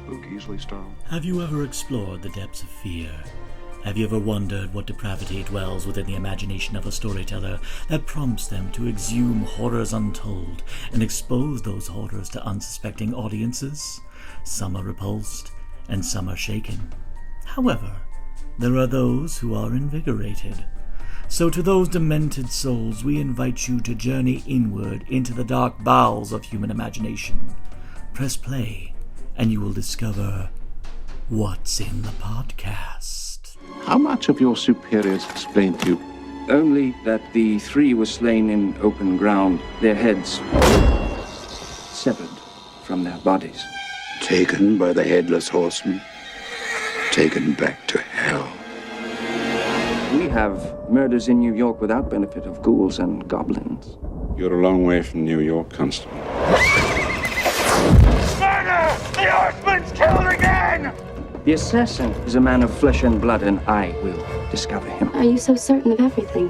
spook easily startled. Have you ever explored the depths of fear? Have you ever wondered what depravity dwells within the imagination of a storyteller that prompts them to exhume horrors untold and expose those horrors to unsuspecting audiences? Some are repulsed, and some are shaken. However, there are those who are invigorated. So to those demented souls, we invite you to journey inward into the dark bowels of human imagination. Press play, and you will discover what's in the podcast. How much of your superiors explained to you? Only that the three were slain in open ground, their heads severed from their bodies. Taken by the headless horseman, taken back to hell. We have murders in New York without benefit of ghouls and goblins. You're a long way from New York, Constable. Murder! The horseman's killed again! The assassin is a man of flesh and blood, and I will discover him. Are you so certain of everything?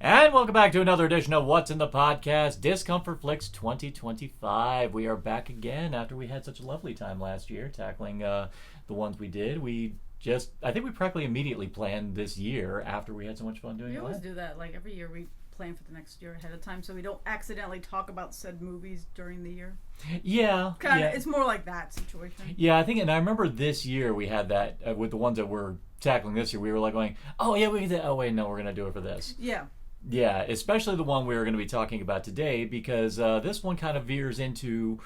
And welcome back to another edition of What's in the Podcast, Discomfort Flicks 2025. We are back again after we had such a lovely time last year tackling the ones we did. I think we practically immediately planned this year after we had so much fun doing it. We always do that. Like every year we plan for the next year ahead of time so we don't accidentally talk about said movies during the year. Yeah. It's more like that situation. Yeah, I think, and I remember this year we had that with the ones that we're tackling this year. We were like going, oh yeah, we did. Oh wait, no, we're going to do it for this. Yeah. Yeah, especially the one we're going to be talking about today because this one kind of veers into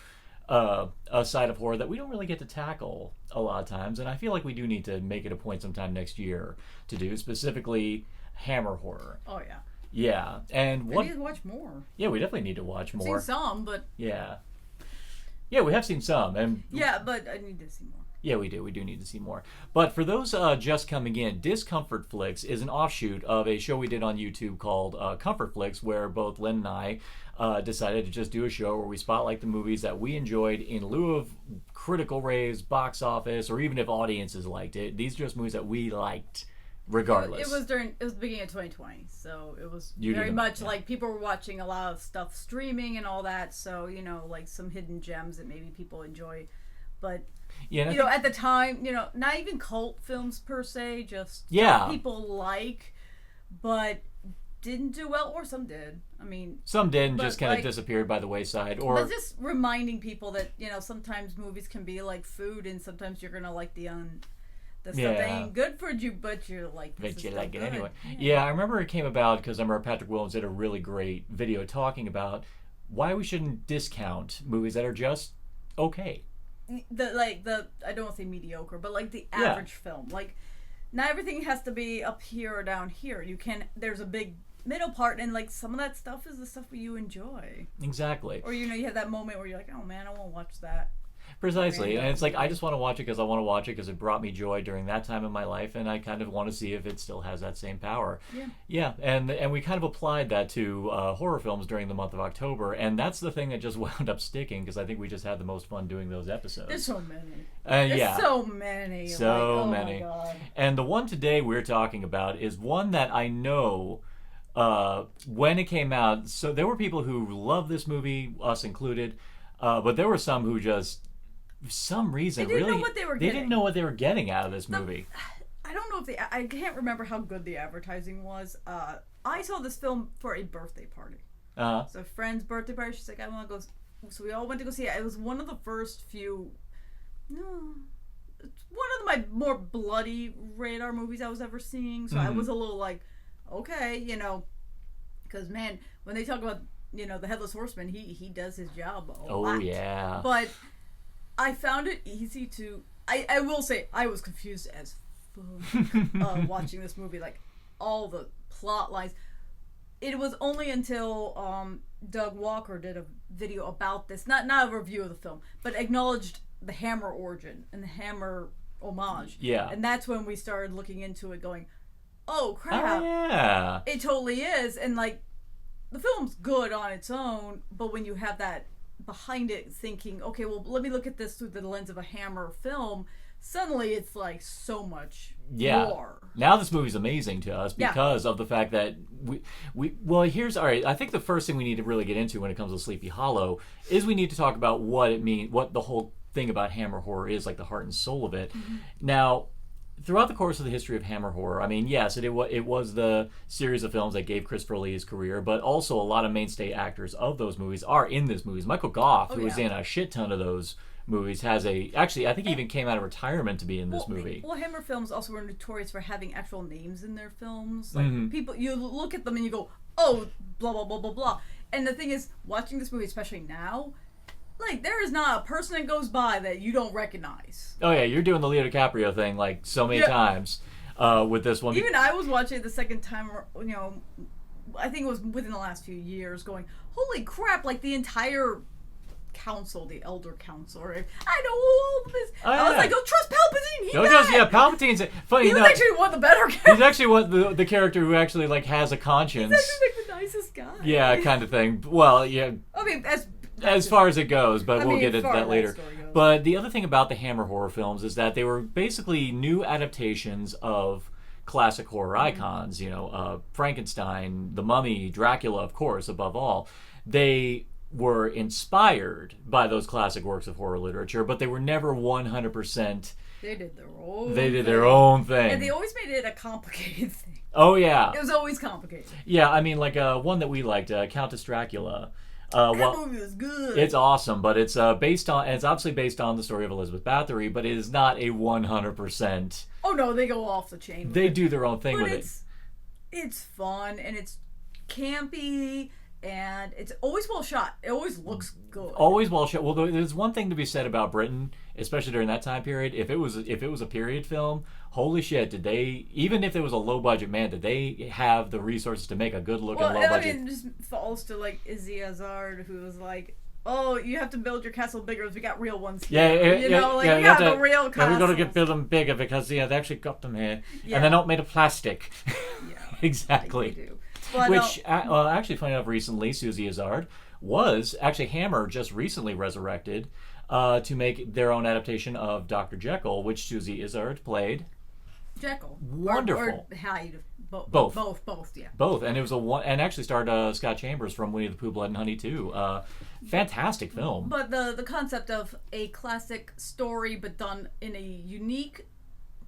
a side of horror that we don't really get to tackle a lot of times, and I feel like we do need to make it a point sometime next year to do, specifically Hammer horror. Oh yeah. Yeah, and we need to watch more. Yeah, we definitely need to watch more. I've seen some, but yeah, we have seen some, and yeah, but I need to see more. Yeah, we do. We do need to see more. But for those just coming in, Discomfort Flicks is an offshoot of a show we did on YouTube called Comfort Flicks, where both Lynn and I decided to just do a show where we spotlight the movies that we enjoyed in lieu of critical raves, box office, or even if audiences liked it. These are just movies that we liked regardless. It was the beginning of 2020, so it was very much like people were watching a lot of stuff streaming and all that, so, like some hidden gems that maybe people enjoy. But at the time, not even cult films per se, just stuff people like, but didn't do well, or some did. I mean, some did and just kind of disappeared by the wayside. Or but just reminding people that sometimes movies can be like food, and sometimes you're gonna like the stuff that ain't good for you, but you're like, this but you like it good. Anyway. Yeah, I remember it came about because I remember Patrick Williams did a really great video talking about why we shouldn't discount movies that are just okay. I don't want to say mediocre, but like the average film. Like, not everything has to be up here or down here. There's a big middle part, and like some of that stuff is the stuff that you enjoy. Exactly. Or you have that moment where you're like, oh man, I want to watch that. Precisely, and it's like I just want to watch it because I want to watch it because it brought me joy during that time in my life, and I kind of want to see if it still has that same power. Yeah, and we kind of applied that to horror films during the month of October, and that's the thing that just wound up sticking because I think we just had the most fun doing those episodes. There's so many. So many. So many. My God. And the one today we're talking about is one that I know when it came out. So there were people who loved this movie, us included, but there were some who just. For some reason, they didn't know what they were getting. They didn't know what they were getting out of this movie. I don't know if I can't remember how good the advertising was. I saw this film for a birthday party. So a friend's birthday party. She's like, I want to go. So we all went to go see it. It was one of the first few. It's one of my more bloody radar movies I was ever seeing. So I was a little like, okay, because man, when they talk about the Headless Horseman, he does his job a lot. Oh yeah, but. I found it easy to. I will say I was confused as fuck watching this movie. Like all the plot lines. It was only until Doug Walker did a video about this, not a review of the film, but acknowledged the Hammer origin and the Hammer homage. Yeah. And that's when we started looking into it, going, "Oh crap! Oh, yeah, it totally is." And like, the film's good on its own, but when you have that. Behind it thinking, okay, well, let me look at this through the lens of a Hammer film, suddenly it's like so much more. Now this movie's amazing to us because of the fact that I think the first thing we need to really get into when it comes to Sleepy Hollow is we need to talk about what it means, what the whole thing about Hammer horror is, like the heart and soul of it. Mm-hmm. Now, throughout the course of the history of Hammer horror, I mean, yes, it was the series of films that gave Christopher Lee his career, but also a lot of mainstay actors of those movies are in this movies. Michael Gough, who was in a shit ton of those movies, I think he even came out of retirement to be in this movie. Well, Hammer films also were notorious for having actual names in their films. Like, people, you look at them and you go, oh, blah, blah, blah, blah, blah. And the thing is, watching this movie, especially now, like, there is not a person that goes by that you don't recognize. Oh, yeah, you're doing the Leo DiCaprio thing, like, so many times with this one. Even I was watching it the second time, I think it was within the last few years, going, holy crap, like, the entire council, the elder council, or I know all this. I was like, don't trust Palpatine. Palpatine's funny. He was actually one of the better characters. He's actually the character who actually like has a conscience. He's actually like the nicest guy. Yeah, kind of thing. Well, yeah. I mean, as far as it goes, but we'll get into that later. But the other thing about the Hammer horror films is that they were basically new adaptations of classic horror icons. Frankenstein, The Mummy, Dracula, of course, above all. They were inspired by those classic works of horror literature, but they were never 100%. They did their own their own thing. And they always made it a complicated thing. Oh, yeah. It was always complicated. Yeah, I mean, like one that we liked, Countess Dracula. That movie was good. It's awesome, but it's obviously based on the story of Elizabeth Bathory, but it is not a 100%. Oh, no, they go off the chain. They do their own thing with it. It's fun, and it's campy, and it's always well shot. It always looks good. Always well shot. Well, there's one thing to be said about Britain, especially during that time period. If it was a period film, holy shit, did they? Even if it was a low budget, man, did they have the resources to make a good looking low budget? It just falls to like Izzy Azard, who was like, "Oh, you have to build your castle bigger. We got real ones here." We got the real castles. We're going to build them bigger because they actually got them here, and they're not made of plastic. Yeah, exactly. Like they do. But, actually, funny enough, recently Susie Azard was actually Hammer just recently resurrected to make their own adaptation of Dr. Jekyll, which Susie Azard played. Jekyll, wonderful. Or Hyde, both, yeah. Both, and it was and actually starred Scott Chambers from Winnie the Pooh, Blood and Honey too. Fantastic film. But the concept of a classic story, but done in a unique,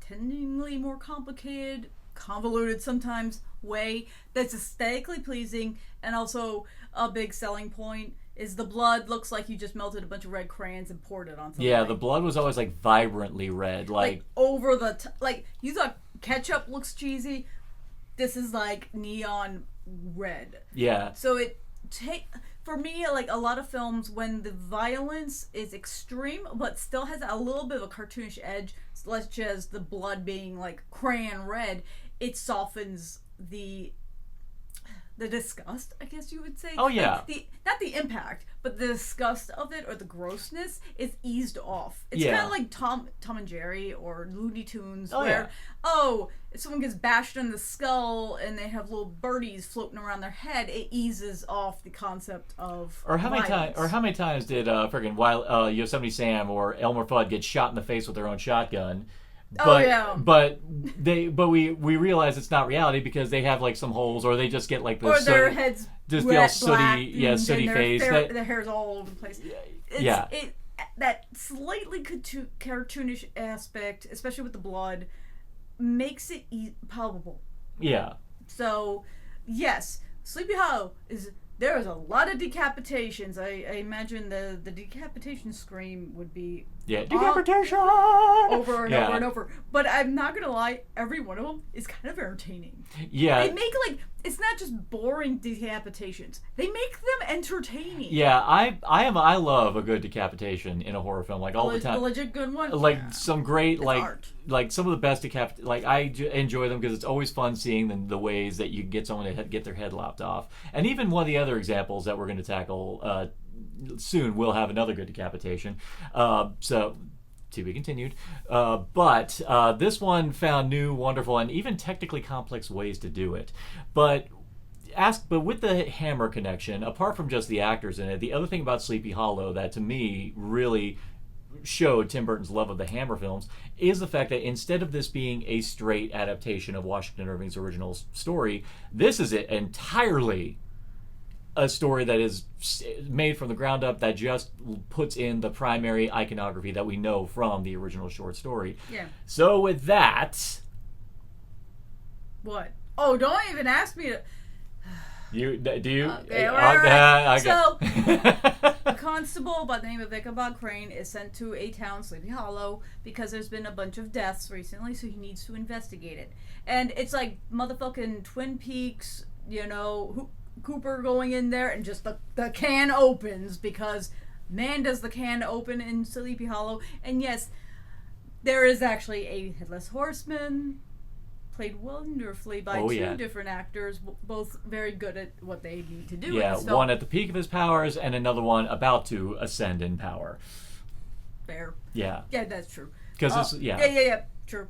tendingly more complicated, convoluted sometimes way that's aesthetically pleasing, and also a big selling point is the blood looks like you just melted a bunch of red crayons and poured it on something. Yeah, the blood was always like vibrantly red, like over the like you thought ketchup looks cheesy. This is like neon red. Yeah. So for me, like a lot of films, when the violence is extreme but still has a little bit of a cartoonish edge, such as the blood being like crayon red, it softens the disgust, I guess you would say. Oh, yeah. Like not the impact, but the disgust of it or the grossness is eased off. It's Yeah. kind of like Tom and Jerry or Looney Tunes, Oh, where yeah. If someone gets bashed in the skull and they have little birdies floating around their head, it eases off the concept of violence. How many times did Yosemite Sam or Elmer Fudd get shot in the face with their own shotgun? But we realize it's not reality because they have like some holes, or they just get like this, or their heads just red, sooty face. Their hair's all over the place. That slightly cartoonish aspect, especially with the blood, makes it palpable. Yeah. So, yes, Sleepy Hollow there is a lot of decapitations. I imagine the decapitation scream would be decapitation over and over and over. But I'm not gonna lie, every one of them is kind of entertaining. Yeah, they make it's not just boring decapitations. They make them entertaining. Yeah, I love a good decapitation in a horror film, like all the time. A legit good one. Like some great art. Like some of the best I enjoy them because it's always fun seeing the ways that you get someone to get their head lopped off. And even one of the other examples that we're going to tackle soon will have another good decapitation. So to be continued. But this one found new, wonderful, and even technically complex ways to do it. But with the Hammer connection, apart from just the actors in it, the other thing about Sleepy Hollow that to me really showed Tim Burton's love of the Hammer films is the fact that instead of this being a straight adaptation of Washington Irving's original story, this is entirely a story that is made from the ground up that just puts in the primary iconography that we know from the original short story. Yeah. So with that... What? Oh, don't even ask me to... Do you? Okay, right. So, a constable by the name of Ichabod Crane is sent to a town, Sleepy Hollow, because there's been a bunch of deaths recently, so he needs to investigate it. And it's like motherfucking Twin Peaks, Cooper going in there, and just the can opens, because man does the can open in Sleepy Hollow. And yes, there is actually a headless horseman, played wonderfully by two different actors, both very good at what they need to do. Yeah, one at the peak of his powers and another one about to ascend in power. Fair. Yeah. Yeah, that's true. Because true.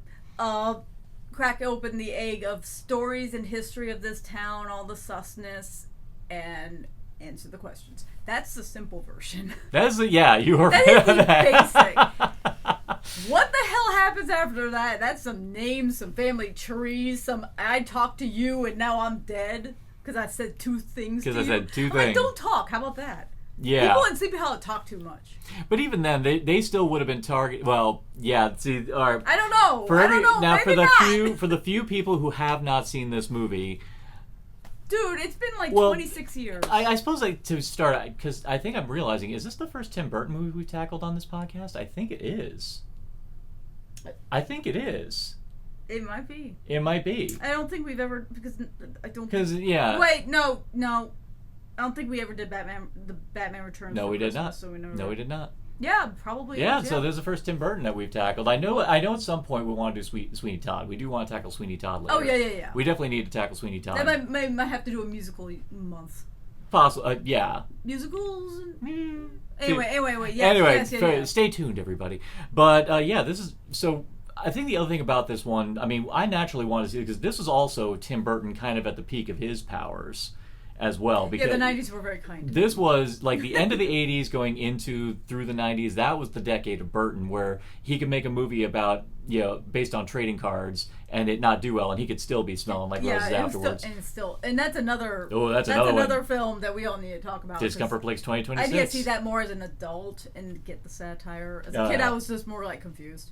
Crack open the egg of stories and history of this town, all the susness, and answer the questions. That's the simple version. That's you were that is the basic. What the hell happens after that? That's some names, some family trees, I talked to you and now I'm dead because I said two things to you. Because I said two things. Like, don't talk. How about that? Yeah. People in Sleepy Hollow talk too much. But even then, they still would have been targeted. Well, yeah. See, I don't know. Now, maybe for the few people who have not seen this movie. Dude, it's been like 26 years. I suppose to start, because I think I'm realizing, is this the first Tim Burton movie we've tackled on this podcast? I think it is. It might be. It might be. I don't think we've ever, because I don't. Because Wait, no. I don't think we ever did the Batman Returns. No, we did not. So we we did not. Yeah, probably. Yeah, so there's the first Tim Burton that we've tackled. I know at some point we want to do Sweeney Todd. We do want to tackle Sweeney Todd later. Oh, yeah. We definitely need to tackle Sweeney Todd. That might have to do a musical month. Possibly, yeah. Musicals? Anyway, yes. Stay tuned, everybody. But, this is... So, I think the other thing about this one, I naturally wanted to see it because this was also Tim Burton kind of at the peak of his powers as well. Because the 90s were very kind. This was like the end of the 80s going through the 90s. That was the decade of Burton where he could make a movie about, based on trading cards and it not do well and he could still be smelling like roses afterwards. And that's another another film that we all need to talk about. Discomfort Flix 2026. I need to see that more as an adult and get the satire. As a kid, I was just more like confused.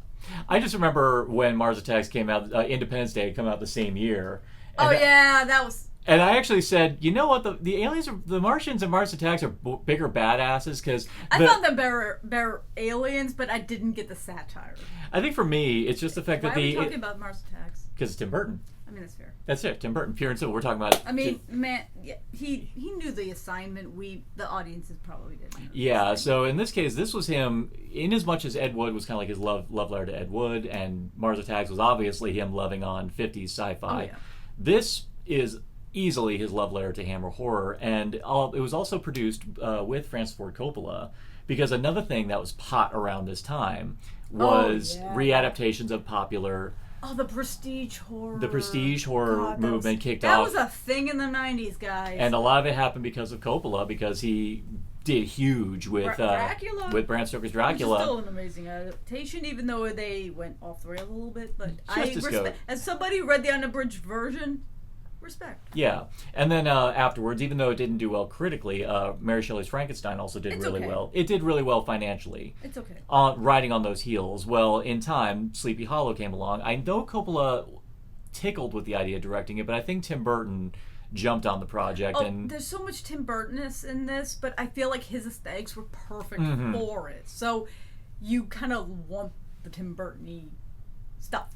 I just remember when Mars Attacks came out, Independence Day had come out the same year. That was... And I actually said, you know what, the aliens, the Martians and Mars Attacks are bigger badasses because... I thought them better aliens, but I didn't get the satire. I think for me, it's just the fact that Why are we talking about Mars Attacks? Because it's Tim Burton. That's fair. That's it, Tim Burton, pure and simple. We're talking about... he knew the assignment. The audiences probably didn't. Yeah, so in this case, this was him, in as much as Ed Wood was kind of like his love letter to Ed Wood, and Mars Attacks was obviously him loving on 50s sci-fi. Oh, yeah. This is easily his love letter to Hammer horror, and it was also produced with Francis Ford Coppola, because another thing that was hot around this time was readaptations of popular... the prestige horror. The prestige horror movement kicked off. That was a thing in the 90s, guys. And a lot of it happened because of Coppola, because he did huge with Dracula. With Bram Stoker's Dracula. Which is still an amazing adaptation, even though they went off the rails a little bit. But as somebody who read the unabridged version, respect. Yeah. And then afterwards, even though it didn't do well critically, Mary Shelley's Frankenstein also did really well. It did really well financially. It's okay. Riding on those heels. Well, in time, Sleepy Hollow came along. I know Coppola tickled with the idea of directing it, but I think Tim Burton jumped on the project. And there's so much Tim Burton-ness in this, but I feel like his aesthetics were perfect for it. So you kind of want the Tim Burton-y stuff.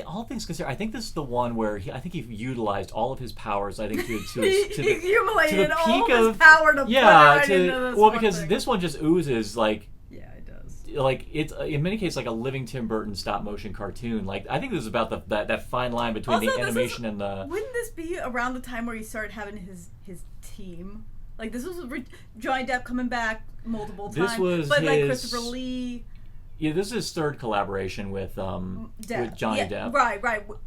All things considered, I think this is the one where I think he utilized all of his powers. I think to he accumulated all of his power to put right into this one because thing. This one just oozes like. Yeah, it does. Like it's in many cases like a living Tim Burton stop motion cartoon. Like I think this is about that fine line between the animation and the. Wouldn't this be around the time where he started having his team? Like this was Johnny Depp coming back multiple times, like Christopher Lee. Yeah, this is his third collaboration with Johnny Depp. Right. But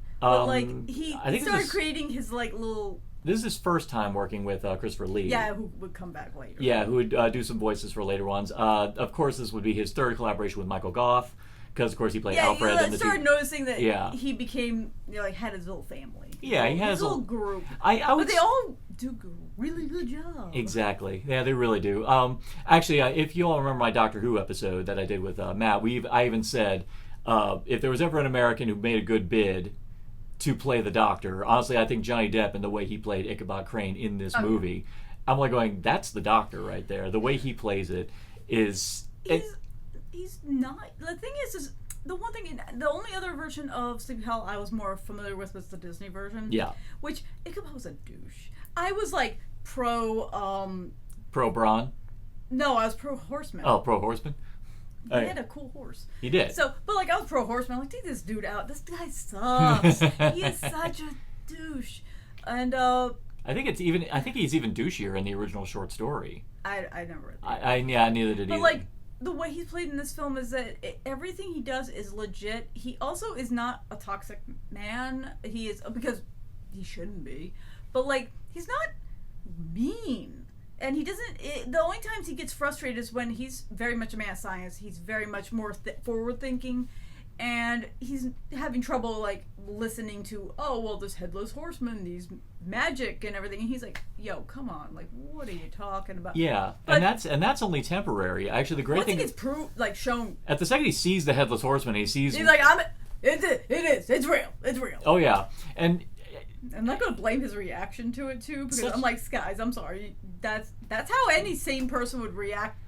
he started creating his like little this is his first time working with Christopher Lee. Yeah, who would come back later. Yeah, who would do some voices for later ones. Of course, this would be his third collaboration with Michael Goff, because of course he played Alfred. Yeah, I started noticing that he became, like, had his little family. Yeah, he had his little group. But they all do a really good job. Exactly. Yeah, they really do. Actually, if you all remember my Doctor Who episode that I did with Matt, I even said if there was ever an American who made a good bid to play the Doctor, honestly, I think Johnny Depp and the way he played Ichabod Crane in this movie, I'm like going, that's the Doctor right there. The way he plays it is... He's not... The thing is the one thing... The only other version of Sleepy Hollow I was more familiar with was the Disney version. Yeah. Which, Ichabod was a douche. I was like pro... Pro Brawn? No, I was pro Horseman. Oh, pro Horseman? He had a cool horse. He did. So, but like I was pro Horseman. I'm like, take this dude out. This guy sucks. He is such a douche. And I think he's even douchier in the original short story. I never read that. Yeah, neither did he. But like the way he's played in this film is that everything he does is legit. He also is not a toxic man. He is, because he shouldn't be. But like he's not mean. And he doesn't... the only times he gets frustrated is when he's very much a man of science. He's very much more forward-thinking. And he's having trouble, like, listening to, this Headless Horseman, these magic and everything. And he's like, yo, come on. Like, what are you talking about? Yeah. But, and that's only temporary. Actually, the great thing... Once it gets shown... At the second he sees the Headless Horseman, he's like, it is. It's real. It's real. Oh, yeah. And... I'm not going to blame his reaction to it, too, because I'm like, guys, I'm sorry. That's how any sane person would react.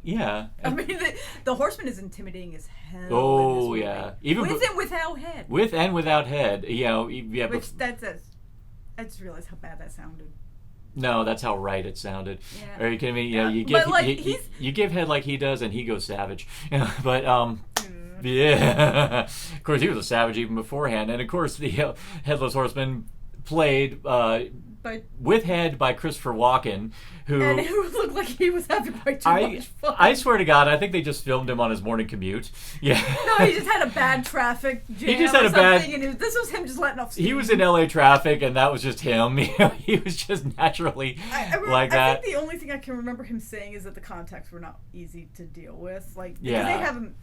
Yeah. I mean, the Horseman is intimidating as hell. Oh, yeah. Even with and without head. With and without head. Yeah. Which, I just realized how bad that sounded. No, that's how right it sounded. Yeah. Are you kidding me? Yeah, you give head like he does, and he goes savage. But, yeah. Of course, he was a savage even beforehand. And, of course, the Headless Horseman played with head by Christopher Walken, who looked like he was having quite too much fun. I swear to God, I think they just filmed him on his morning commute. Yeah. No, he just had a bad traffic jam. He just had this was him just letting off steam. He was in LA traffic, and that was just him. He was just naturally like that. I think the only thing I can remember him saying is that the contacts were not easy to deal with. Like, yeah. Because they have him,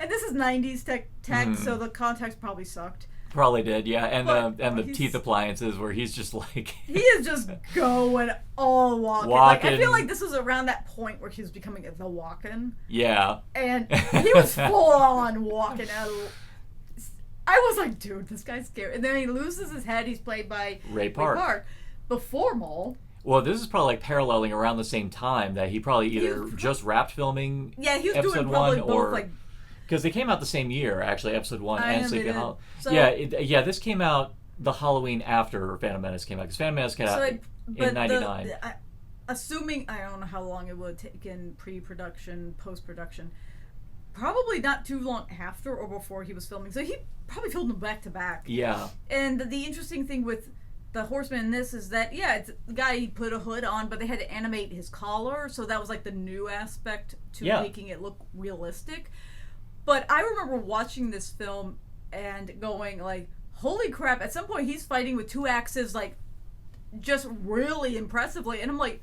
and this is 90s tech, so the contacts probably sucked. Probably did, yeah, and the teeth appliances where he's just like he is just going all Walken. Like, I feel like this was around that point where he was becoming the Walken. Yeah, and he was full on Walken out. I was like, dude, this guy's scary. And then he loses his head. He's played by Ray Park. Before Mole. Well, this is probably like paralleling around the same time that he probably either just wrapped filming. Yeah, he was episode doing probably one, both or, like. Because they came out the same year, actually, episode 1 and Sleepy Hollow. So, this came out the Halloween after Phantom Menace came out. Because Phantom Menace came out in 99. Assuming, I don't know how long it would have taken pre-production, post-production. Probably not too long after or before he was filming. So he probably filmed them back to back. Yeah. And the interesting thing with the Horseman in this is that, it's the guy, he put a hood on, but they had to animate his collar. So that was like the new aspect to making it look realistic. But I remember watching this film and going like, holy crap, at some point he's fighting with 2 axes, like, just really impressively. And I'm like,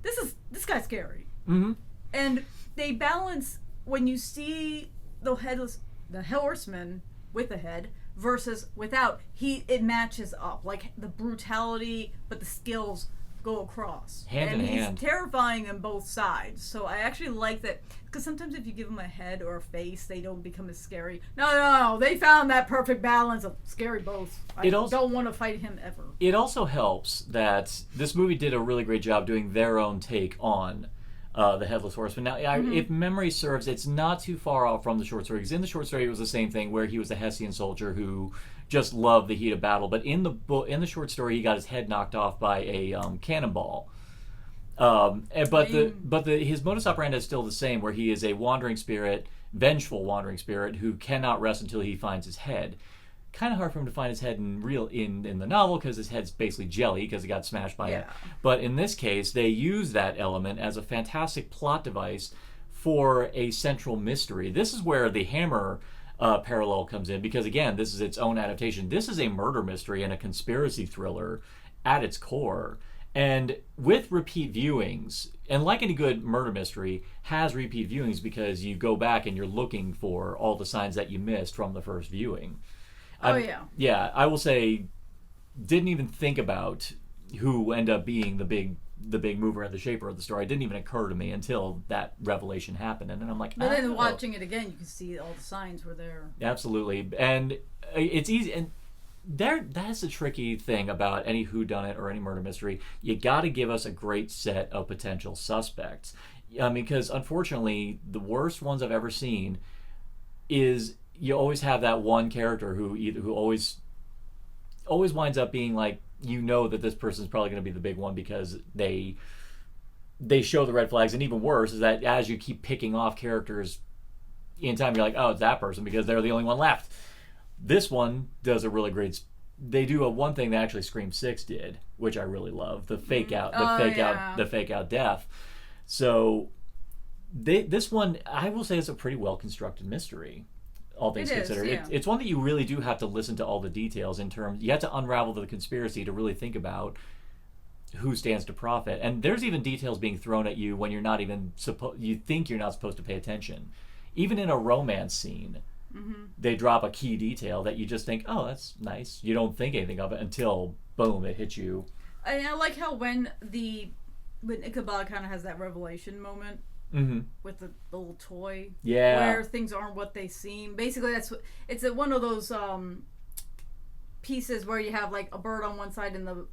this guy's scary. Mm-hmm. And they balance, when you see the Horseman with a head versus without, it matches up. Like, the brutality, but the skills go across. Hand in hand. He's terrifying on both sides. So I actually like that, because sometimes if you give them a head or a face, they don't become as scary. No, they found that perfect balance of scary both. I don't want to fight him ever. It also helps that this movie did a really great job doing their own take on the Headless Horseman. Now, if memory serves, it's not too far off from the short story, because in the short story it was the same thing, where he was a Hessian soldier who just loved the heat of battle. But in the short story, he got his head knocked off by a cannonball. His modus operandi is still the same, where he is a wandering spirit, vengeful wandering spirit, who cannot rest until he finds his head. Kind of hard for him to find his head in the novel, because his head's basically jelly because he got smashed by it. But in this case, they use that element as a fantastic plot device for a central mystery. This is where the Hammer parallel comes in, because again, this is its own adaptation. This is a murder mystery and a conspiracy thriller at its core. And with repeat viewings, and like any good murder mystery, has repeat viewings because you go back and you're looking for all the signs that you missed from the first viewing. Yeah, I will say, didn't even think about who ended up being the big mover and the shaper of the story. It didn't even occur to me until that revelation happened. And then I'm like, but then watching it again, you can see all the signs were there. Absolutely. And it's easy. And that's the tricky thing about any whodunit or any murder mystery. You got to give us a great set of potential suspects. Because unfortunately, the worst ones I've ever seen is you always have that one character who always winds up being like, that this person's probably going to be the big one because they show the red flags. And even worse is that as you keep picking off characters in time, you're like, oh, it's that person because they're the only one left. This one does a really great. They do one thing that actually Scream 6 did, which I really love: the fake out death. So this one, I will say, is a pretty well constructed mystery. All things considered, it's one that you really do have to listen to all the details in terms. You have to unravel the conspiracy to really think about who stands to profit. And there's even details being thrown at you when you're not even you think you're not supposed to pay attention. Even in a romance scene. Mm-hmm. They drop a key detail that you just think, oh, that's nice. You don't think anything of it until, boom, it hits you. And I like how when Ichabod kind of has that revelation moment with the little toy, where things aren't what they seem. Basically, it's one of those pieces where you have like a bird on one side and the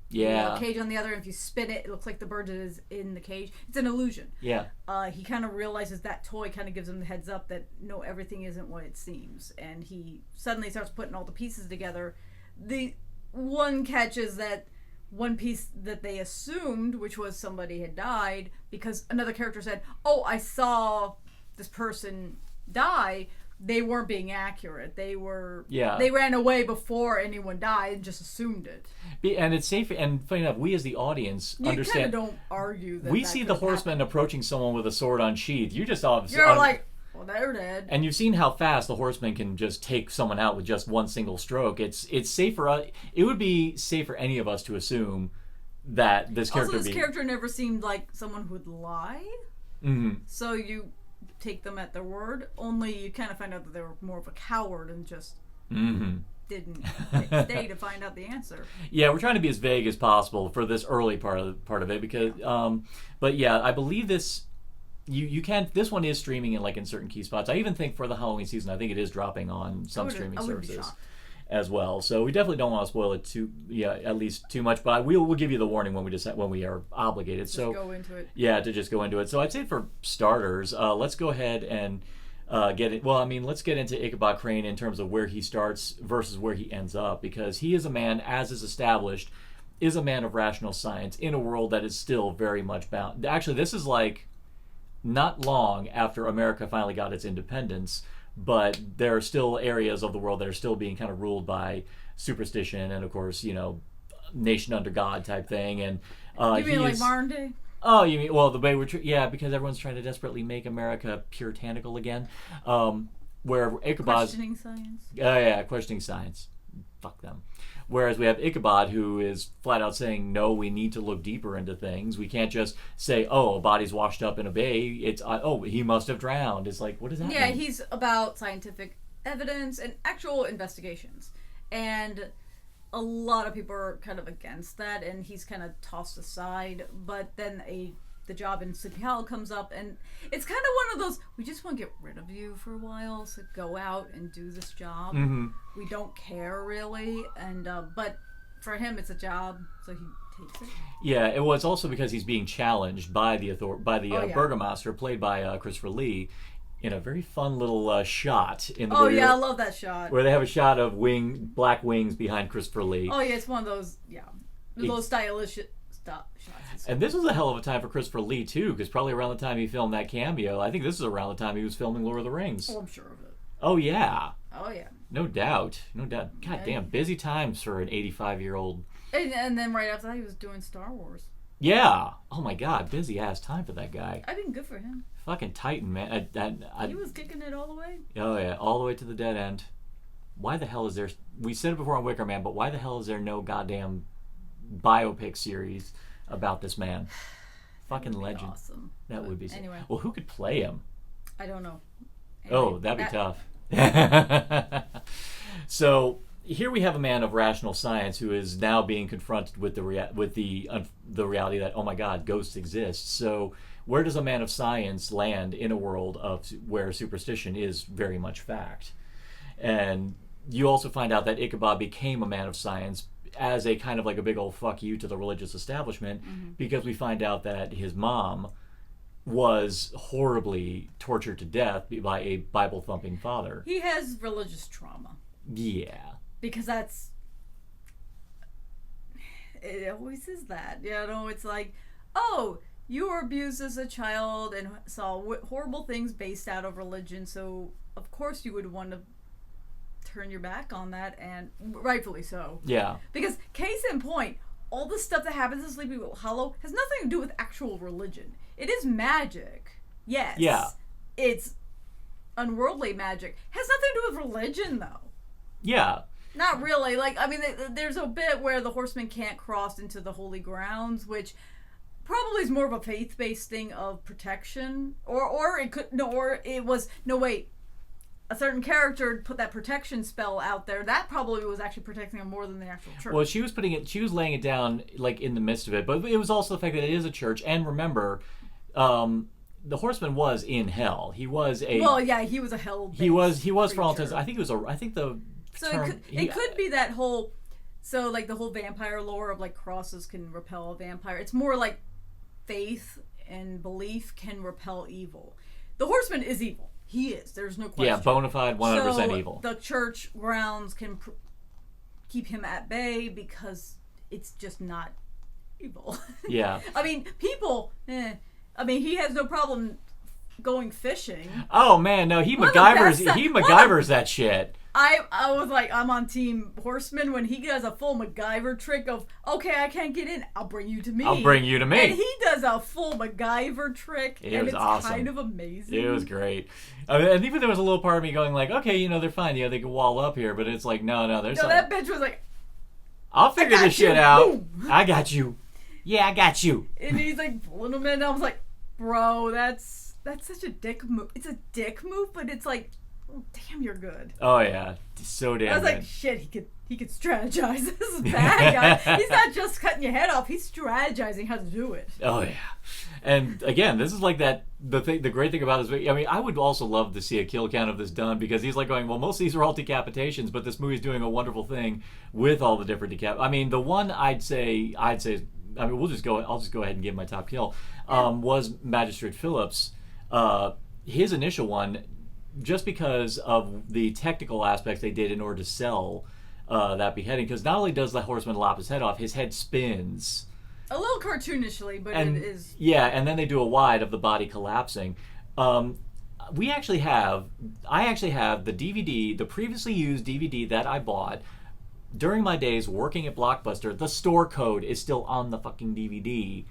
cage on the other, and if you spin it, it looks like the bird is in the cage. It's an illusion. He kind of realizes that toy kind of gives him the heads up that no, everything isn't what it seems, and he suddenly starts putting all the pieces together. The one catch is that one piece that they assumed, which was somebody had died, because another character said, oh, I saw this person die. They weren't being accurate. They ran away before anyone died and just assumed it. And it's safe. And funny enough, we as the audience understand. You kind of don't argue that. We see the horseman approaching someone with a sword unsheathed. You just you're like, well, they're dead. And you've seen how fast the horseman can just take someone out with just one single stroke. It's safer. It would be safe for any of us to assume that this character. Also, this character never seemed like someone who would lie. Mm-hmm. So you take them at their word, only you kind of find out that they were more of a coward and just didn't stay to find out the answer. Yeah, we're trying to be as vague as possible for this early part of it because but yeah, I believe this you can this one is streaming in certain key spots. I even think for the Halloween season, I think it is dropping on some streaming services as well. So we definitely don't want to spoil it at least too much, but we'll give you the warning when we are obligated. Just go into it. Yeah, to just go into it. So I'd say for starters, let's go ahead and get it. Well, I mean, let's get into Ichabod Crane in terms of where he starts versus where he ends up, because he is a man, as is established, is a man of rational science in a world that is still very much bound. Actually, this is not long after America finally got its independence, but there are still areas of the world that are still being kind of ruled by superstition and, of course, nation under God type thing. And you mean like modern day? Oh, you mean the way because everyone's trying to desperately make America puritanical again. Where Ichabod questioning science. Questioning science. Fuck them. Whereas we have Ichabod, who is flat out saying, no, we need to look deeper into things. We can't just say, oh, a body's washed up in a bay. It's, he must have drowned. It's like, what does that mean? Yeah, he's about scientific evidence and actual investigations. And a lot of people are kind of against that, and he's kind of tossed aside. But then the job in Sleepy Hollow comes up, and it's kind of one of those, we just want to get rid of you for a while, so go out and do this job. Mm-hmm. We don't care really, and but for him it's a job, so he takes it. Yeah, it was also because he's being challenged by the Burgomaster, played by Christopher Lee, in a very fun little shot in the movie. I love that shot. Where they have a shot of black wings behind Christopher Lee. Oh yeah, it's one of those those stylish shots. And this was a hell of a time for Christopher Lee too, because probably around the time he filmed that cameo, I think this is around the time he was filming Lord of the Rings. Oh, I'm sure of it. Oh yeah. Oh yeah. No doubt. God damn, busy times for an 85-year-old. And then right after that, he was doing Star Wars. Yeah. Oh my God, busy ass time for that guy. I mean, good for him. Fucking Titan, man. He was kicking it all the way. Oh yeah, all the way to the dead end. Why the hell is there? We said it before on Wicker Man, but why the hell is there no goddamn biopic series about this man. Fucking legend. Awesome. That would be sick. Anyway. Well, who could play him? I don't know. Anyway, that'd be tough. So here we have a man of rational science who is now being confronted with the reality that, oh my God, ghosts exist. So where does a man of science land in a world of where superstition is very much fact? And you also find out that Ichabod became a man of science as a kind of like a big old fuck you to the religious establishment, because we find out that his mom was horribly tortured to death by a Bible-thumping father. He has religious trauma. Yeah. Because it always is that. It's like, oh, you were abused as a child and saw horrible things based out of religion, so of course you would want to turn your back on that, and rightfully so. Yeah. Because, case in point, all the stuff that happens in Sleepy Hollow has nothing to do with actual religion. It is magic. Yes. Yeah. It's unworldly magic. Has nothing to do with religion, though. Yeah. Not really. There's a bit where the horsemen can't cross into the holy grounds, which probably is more of a faith-based thing of protection. A certain character put that protection spell out there. That probably was actually protecting them more than the actual church. Well, she was laying it down like in the midst of it, but it was also the fact that it is a church. And remember, the horseman was in hell. He was a. Well, yeah, he was a hell. He was for all intents. I think it was I think the. So it could be that whole. So like the whole vampire lore of like crosses can repel a vampire. It's more like faith and belief can repel evil. The horseman is evil. He is. There's no question. Yeah, bona fide, 100% evil. The church grounds can keep him at bay because it's just not evil. Yeah. People. He has no problem going fishing. Oh man, no, he MacGyvers that shit. I was like, I'm on Team Horseman when he does a full MacGyver trick of, okay, I can't get in, I'll bring you to me. And he does a full MacGyver trick, and it's awesome. Kind of amazing. It was great. And even there was a little part of me going like, okay, they're fine, they can wall up here, but it's like, no, there's something. That bitch was like, I'll figure this shit out. Boom. I got you. Yeah, I got you. And he's like pulling him in, and I was like, bro, that's such a dick move. It's a dick move, but it's like, oh, damn, you're good. Oh yeah, so damn. I was like, shit, he could strategize. This is bad guy. He's not just cutting your head off. He's strategizing how to do it. Oh yeah, and again, this is like that. The great thing about this, I would also love to see a kill count of this done, because he's like going, well, most of these are all decapitations, but this movie's doing a wonderful thing with all the different the one I'd say. I'll just go ahead and give my top kill. Was Magistrate Phillips. His initial one, just because of the technical aspects they did in order to sell that beheading, because not only does the horseman lop his head off, his head spins. A little cartoonishly, but it is. Yeah, and then they do a wide of the body collapsing. I actually have the DVD, the previously used DVD that I bought during my days working at Blockbuster. The store code is still on the fucking DVD.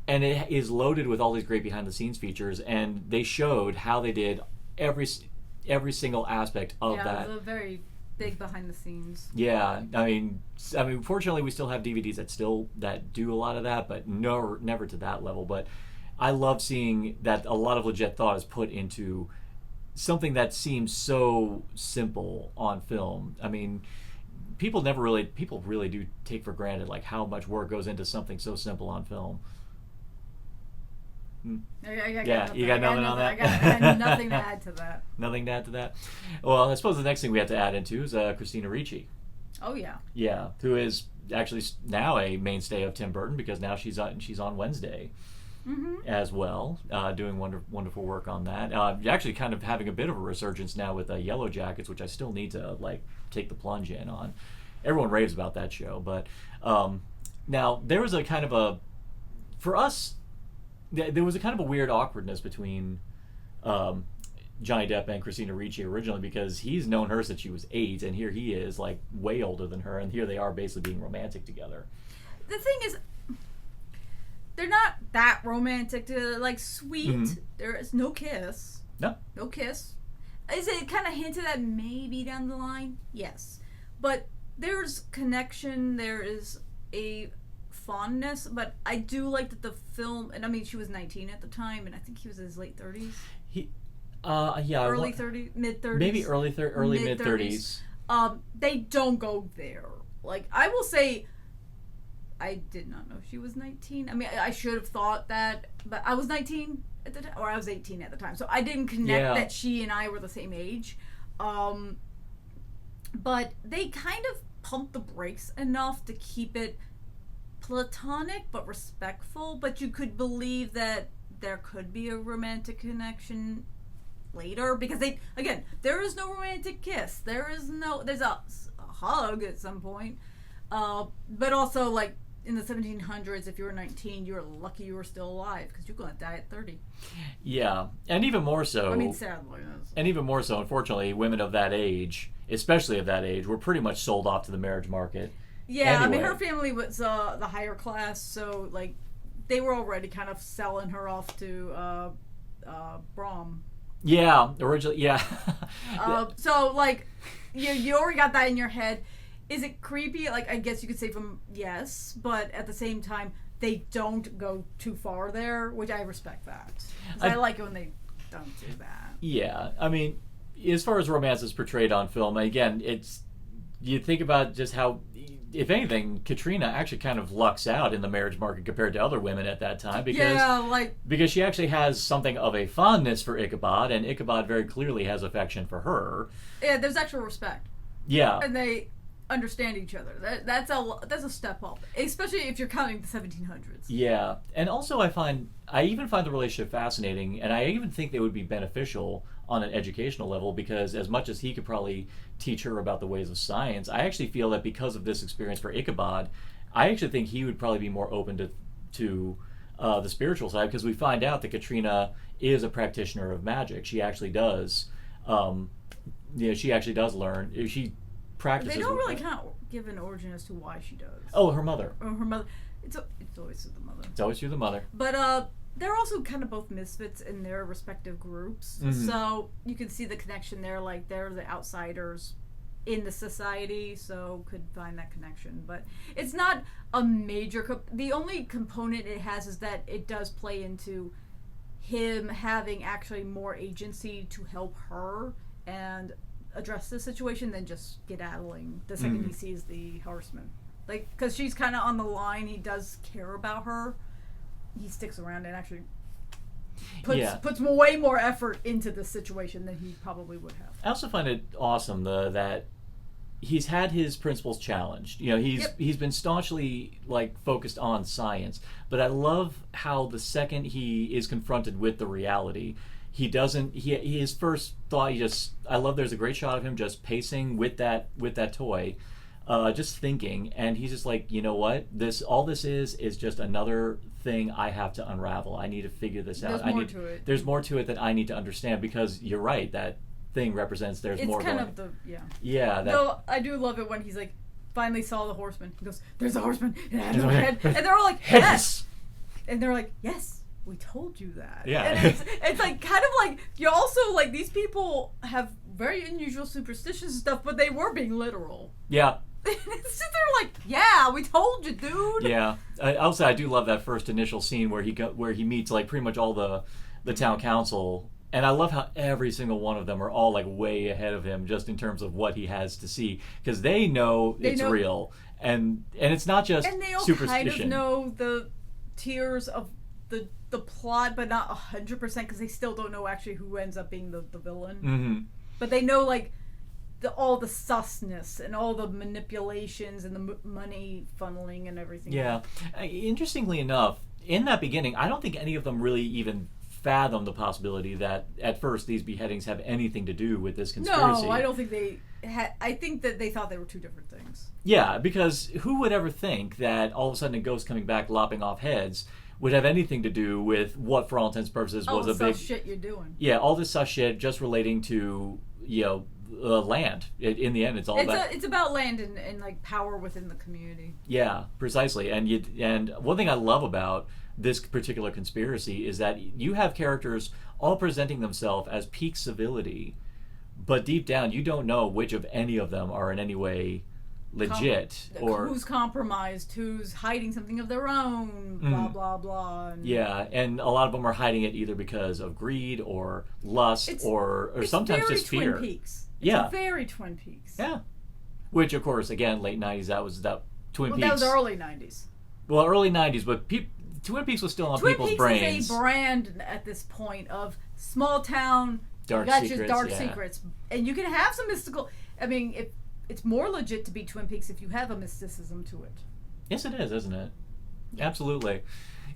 And it is loaded with all these great behind-the-scenes features, and they showed how they did every single aspect of that. Yeah, it was a very big behind-the-scenes. Yeah, fortunately, we still have DVDs that do a lot of that, but never to that level. But I love seeing that a lot of legit thought is put into something that seems so simple on film. People really do take for granted like how much work goes into something so simple on film. You got nothing on that? I got nothing to add to that. Nothing to add to that? Well, I suppose the next thing we have to add into is Christina Ricci. Oh, yeah. Yeah, who is actually now a mainstay of Tim Burton, because now she's on Wednesday as well, doing wonderful work on that. Actually kind of having a bit of a resurgence now with Yellow Jackets, which I still need to take the plunge in on. Everyone raves about that show, but now there was a kind of a, for us, there was a kind of a weird awkwardness between Johnny Depp and Christina Ricci originally, because he's known her since she was 8, and here he is like way older than her, and here they are basically being romantic together. The thing is, they're not that romantic. They're like sweet. Mm-hmm. There is no kiss. No kiss. Is it kind of hinted at maybe down the line? Yes, but there's connection. There is a fondness, but I do like that the film, and I mean, she was 19 at the time, and I think he was in his late 30s. Early 30s, mid 30s. Maybe early mid 30s. They don't go there. Like, I will say, I did not know she was 19. I mean, I should have thought that, but I was 19 at the time, or I was 18 at the time, so I didn't connect that she and I were the same age. But they kind of pumped the brakes enough to keep it platonic but respectful, but you could believe that there could be a romantic connection later, because there is no romantic kiss. There's a hug at some point, but also, like, in the 1700s, if you were 19, you were lucky you were still alive, because you're going to die at 30. Yeah, and even more so. I mean, sadly. And even more so, unfortunately, women of that age, especially of that age, were pretty much sold off to the marriage market. Yeah, anyway. I mean, her family was the higher class, so, like, they were already kind of selling her off to Brom. Yeah, originally, yeah. So, like, you already got that in your head. Is it creepy? Like, I guess you could say from yes, but at the same time, they don't go too far there, which I respect that. I like it when they don't do that. Yeah, I mean, as far as romance is portrayed on film, again, you think about just how, if anything, Katrina actually kind of lucks out in the marriage market compared to other women at that time, because she actually has something of a fondness for Ichabod, and Ichabod very clearly has affection for her. Yeah, there's actual respect. Yeah, and they understand each other. That's a step up, especially if you're counting the 1700s. Yeah, and also I even find the relationship fascinating, and I even think they would be beneficial on an educational level, because as much as he could probably teach her about the ways of science, I actually feel that because of this experience for Ichabod, I actually think he would probably be more open to the spiritual side, because we find out that Katrina is a practitioner of magic. She actually does. She actually does learn. She practices. They don't really kind of give an origin as to why she does. Oh, her mother. It's always through the mother. It's always through the mother. But they're also kind of both misfits in their respective groups. Mm-hmm. So you can see the connection there. Like, they're the outsiders in the society, so could find that connection. But it's not a major... the only component it has is that it does play into him having actually more agency to help her and address the situation than just skedaddling the second he sees the horseman. Like, because she's kind of on the line, he does care about her. He sticks around and actually puts way more effort into the situation than he probably would have. I also find it awesome that he's had his principles challenged. He's been staunchly focused on science, but I love how the second he is confronted with the reality, he doesn't. His first thought, I love. There's a great shot of him just pacing with that toy, just thinking, and he's just like, you know what? All this is just another thing I have to unravel. I need to figure this out. There's more to it that I need to understand, because you're right. That thing represents it's more. It's kind of the Yeah. Though I do love it when he's like, finally saw the horseman. He goes, "There's a horseman. It had no head," and they're all like, "Yes," and they're like, "Yes. We told you that." Yeah. And it's like, kind of like, you also, like, these people have very unusual superstitious stuff, but they were being literal. Yeah. It's just, they're like, yeah, we told you, dude. Yeah. Also, I do love that first initial scene where he meets, like, pretty much all the town council, and I love how every single one of them are all, like, way ahead of him just in terms of what he has to see, because they know it's real, and it's not just superstition. And they all kind of know the tiers of the plot, but not 100%, because they still don't know actually who ends up being the villain. Mm-hmm. But they know, like, all the susness and all the manipulations and the money funneling and everything. Yeah. Interestingly enough, in that beginning, I don't think any of them really even fathomed the possibility that at first these beheadings have anything to do with this conspiracy. No, I don't think they had. I think that they thought they were two different things. Yeah, because who would ever think that all of a sudden a ghost coming back lopping off heads would have anything to do with what, for all intents and purposes, was a big shit you're doing. Yeah, all this sus shit just relating to land. In the end, it's about land and like power within the community. Yeah, precisely. And one thing I love about this particular conspiracy is that you have characters all presenting themselves as peak civility, but deep down you don't know which of any of them are in any way legit or who's compromised, who's hiding something of their own, blah blah blah. And a lot of them are hiding it either because of greed or lust or sometimes just fear. Twin Peaks. It's very Twin Peaks. Yeah, which of course again late 90s that Twin Peaks. That was early 90s. Well, early 90s, but Twin Peaks was still on people's brains. Twin Peaks is a brand at this point of small town dark secrets, and you can have some mystical. I mean, it's more legit to be Twin Peaks if you have a mysticism to it. Yes, it is, isn't it? Absolutely.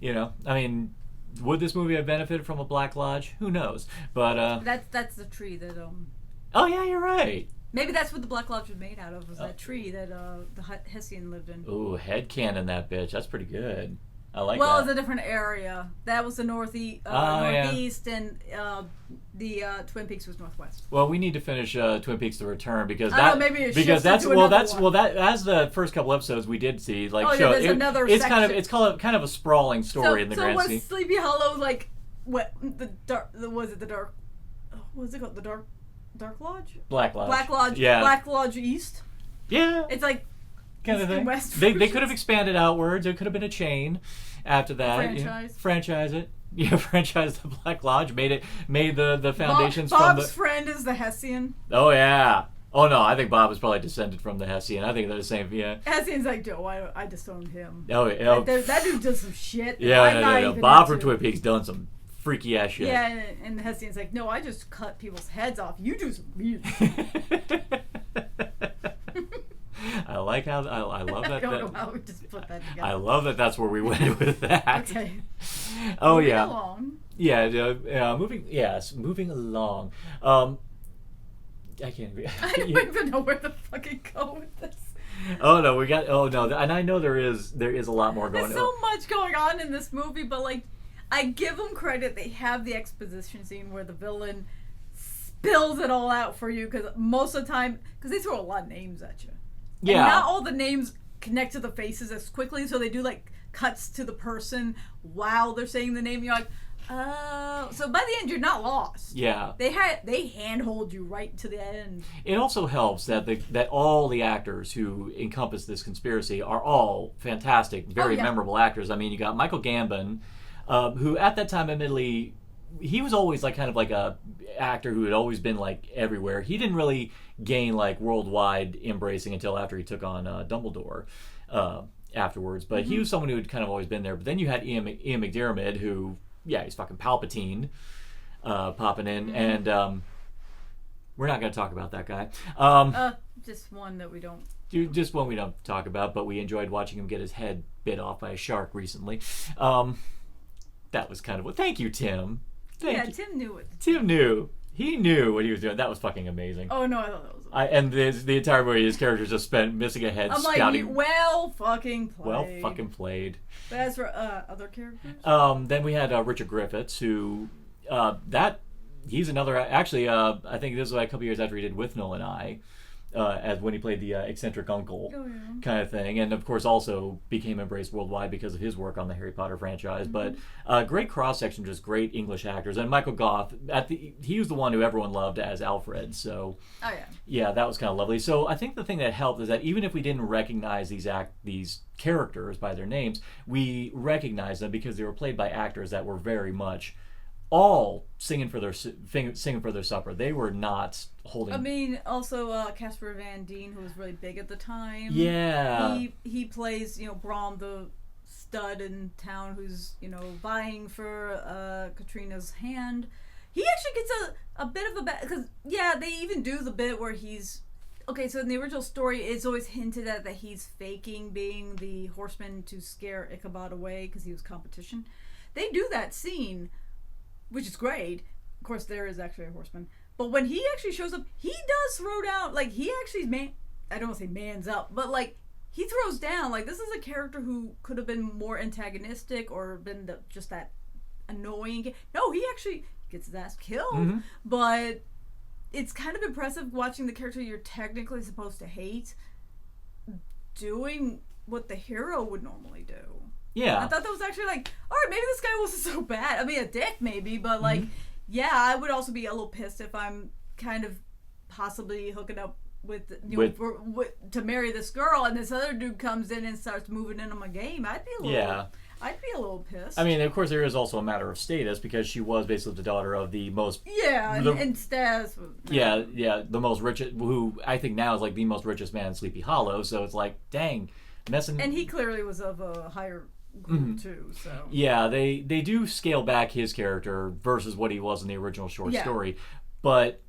I mean, would this movie have benefited from a Black Lodge? Who knows? But that's the tree that Oh yeah, you're right. Maybe that's what the Black Lodge was made out of, was that tree that the Hessian lived in. Ooh, headcanon that bitch. That's pretty good. I like that. Well, it's a different area. That was the northeast, and the Twin Peaks was northwest. Well, we need to finish Twin Peaks: The Return because that's as the first couple episodes we did see there's another it's section. It's kind of a sprawling story in the grand scheme. So was Sleepy Hollow what the dark? Was it the dark? What was it called? The Dark Lodge? Black Lodge. Black Lodge. Yeah. Black Lodge East. Yeah. It's like kind of thing. West they could have expanded outwards. It could have been a chain after that. Franchise it. Yeah, franchise the Black Lodge. Made the foundations from Bob's friend is the Hessian. Oh yeah. Oh no, I think Bob is probably descended from the Hessian. I think they're the same. Yeah. Hessian's like, Joe, I disowned him. Oh yeah. That dude does some shit. Yeah, no. Bob from Twin Peaks done some freaky ass shit. Yeah, and the Hessian's like, no, I just cut people's heads off. You do some weird. I like how I love that. I don't know how we just put that together. I love that. That's where we went with that. Okay. Oh moving yeah. Along. Yeah. Moving along. I can't. I don't even know where to fucking go with this. Oh no, and I know there is a lot more going on. There's so much going on in this movie, but I give them credit. They have the exposition scene where the villain spills it all out for you, because most of the time, because they throw a lot of names at you. Yeah. And not all the names connect to the faces as quickly, so they do cuts to the person while they're saying the name. You're like, oh. So by the end, you're not lost. Yeah. They handhold you right to the end. It also helps that that all the actors who encompass this conspiracy are all fantastic, very memorable actors. I mean, you got Michael Gambon, who at that time, admittedly, he was always kind of a actor who had always been everywhere. He didn't really gain worldwide embracing until after he took on Dumbledore afterwards. But he was someone who had kind of always been there. But then you had Ian McDiarmid, who he's fucking Palpatine popping in, and we're not going to talk about that guy. Just one that we don't. Just one we don't talk about, but we enjoyed watching him get his head bit off by a shark recently. That was kind of thank you, Tim. Thank you. Tim knew it. Tim knew. He knew what he was doing. That was fucking amazing. Oh no, I thought that was. And the entire movie, his character just spent missing a head, scouting. Well fucking played. Well fucking played. But as for other characters, then we had Richard Griffiths, who he's another. Actually, I think this was a couple years after he did Withnail and I. As when he played the eccentric uncle kind of thing, and of course also became embraced worldwide because of his work on the Harry Potter franchise. But great cross section, just great English actors, and Michael Gough he was the one who everyone loved as Alfred. So that was kind of lovely. So I think the thing that helped is that even if we didn't recognize these characters by their names, we recognized them because they were played by actors that were very much all singing for their supper. They were not holding. I mean, also Casper Van Dien, who was really big at the time. Yeah, he plays Brahm, the stud in town, who's vying for Katrina's hand. He actually gets a bit of a bad, because they even do the bit where he's okay. So in the original story, it's always hinted at that he's faking being the horseman to scare Ichabod away because he was competition. They do that scene, which is great. Of course, there is actually a horseman. But when he actually shows up, he does throw down. He actually, I don't want to say mans up, but he throws down. This is a character who could have been more antagonistic or been just that annoying. No, he actually gets his ass killed. But it's kind of impressive watching the character you're technically supposed to hate doing what the hero would normally do. Yeah. I thought that was actually all right, maybe this guy wasn't so bad. I mean, a dick maybe, but I would also be a little pissed if I'm kind of possibly hooking up to marry this girl, and this other dude comes in and starts moving in on my game. I'd be a little pissed. I mean, of course, there is also a matter of status because she was basically the daughter of the most... Yeah, and status... Yeah, the most richest... Who I think now is like the most richest man in Sleepy Hollow, so it's like, dang, messing... And he clearly was of a higher group, too, so... Yeah, they do scale back his character versus what he was in the original short story, but...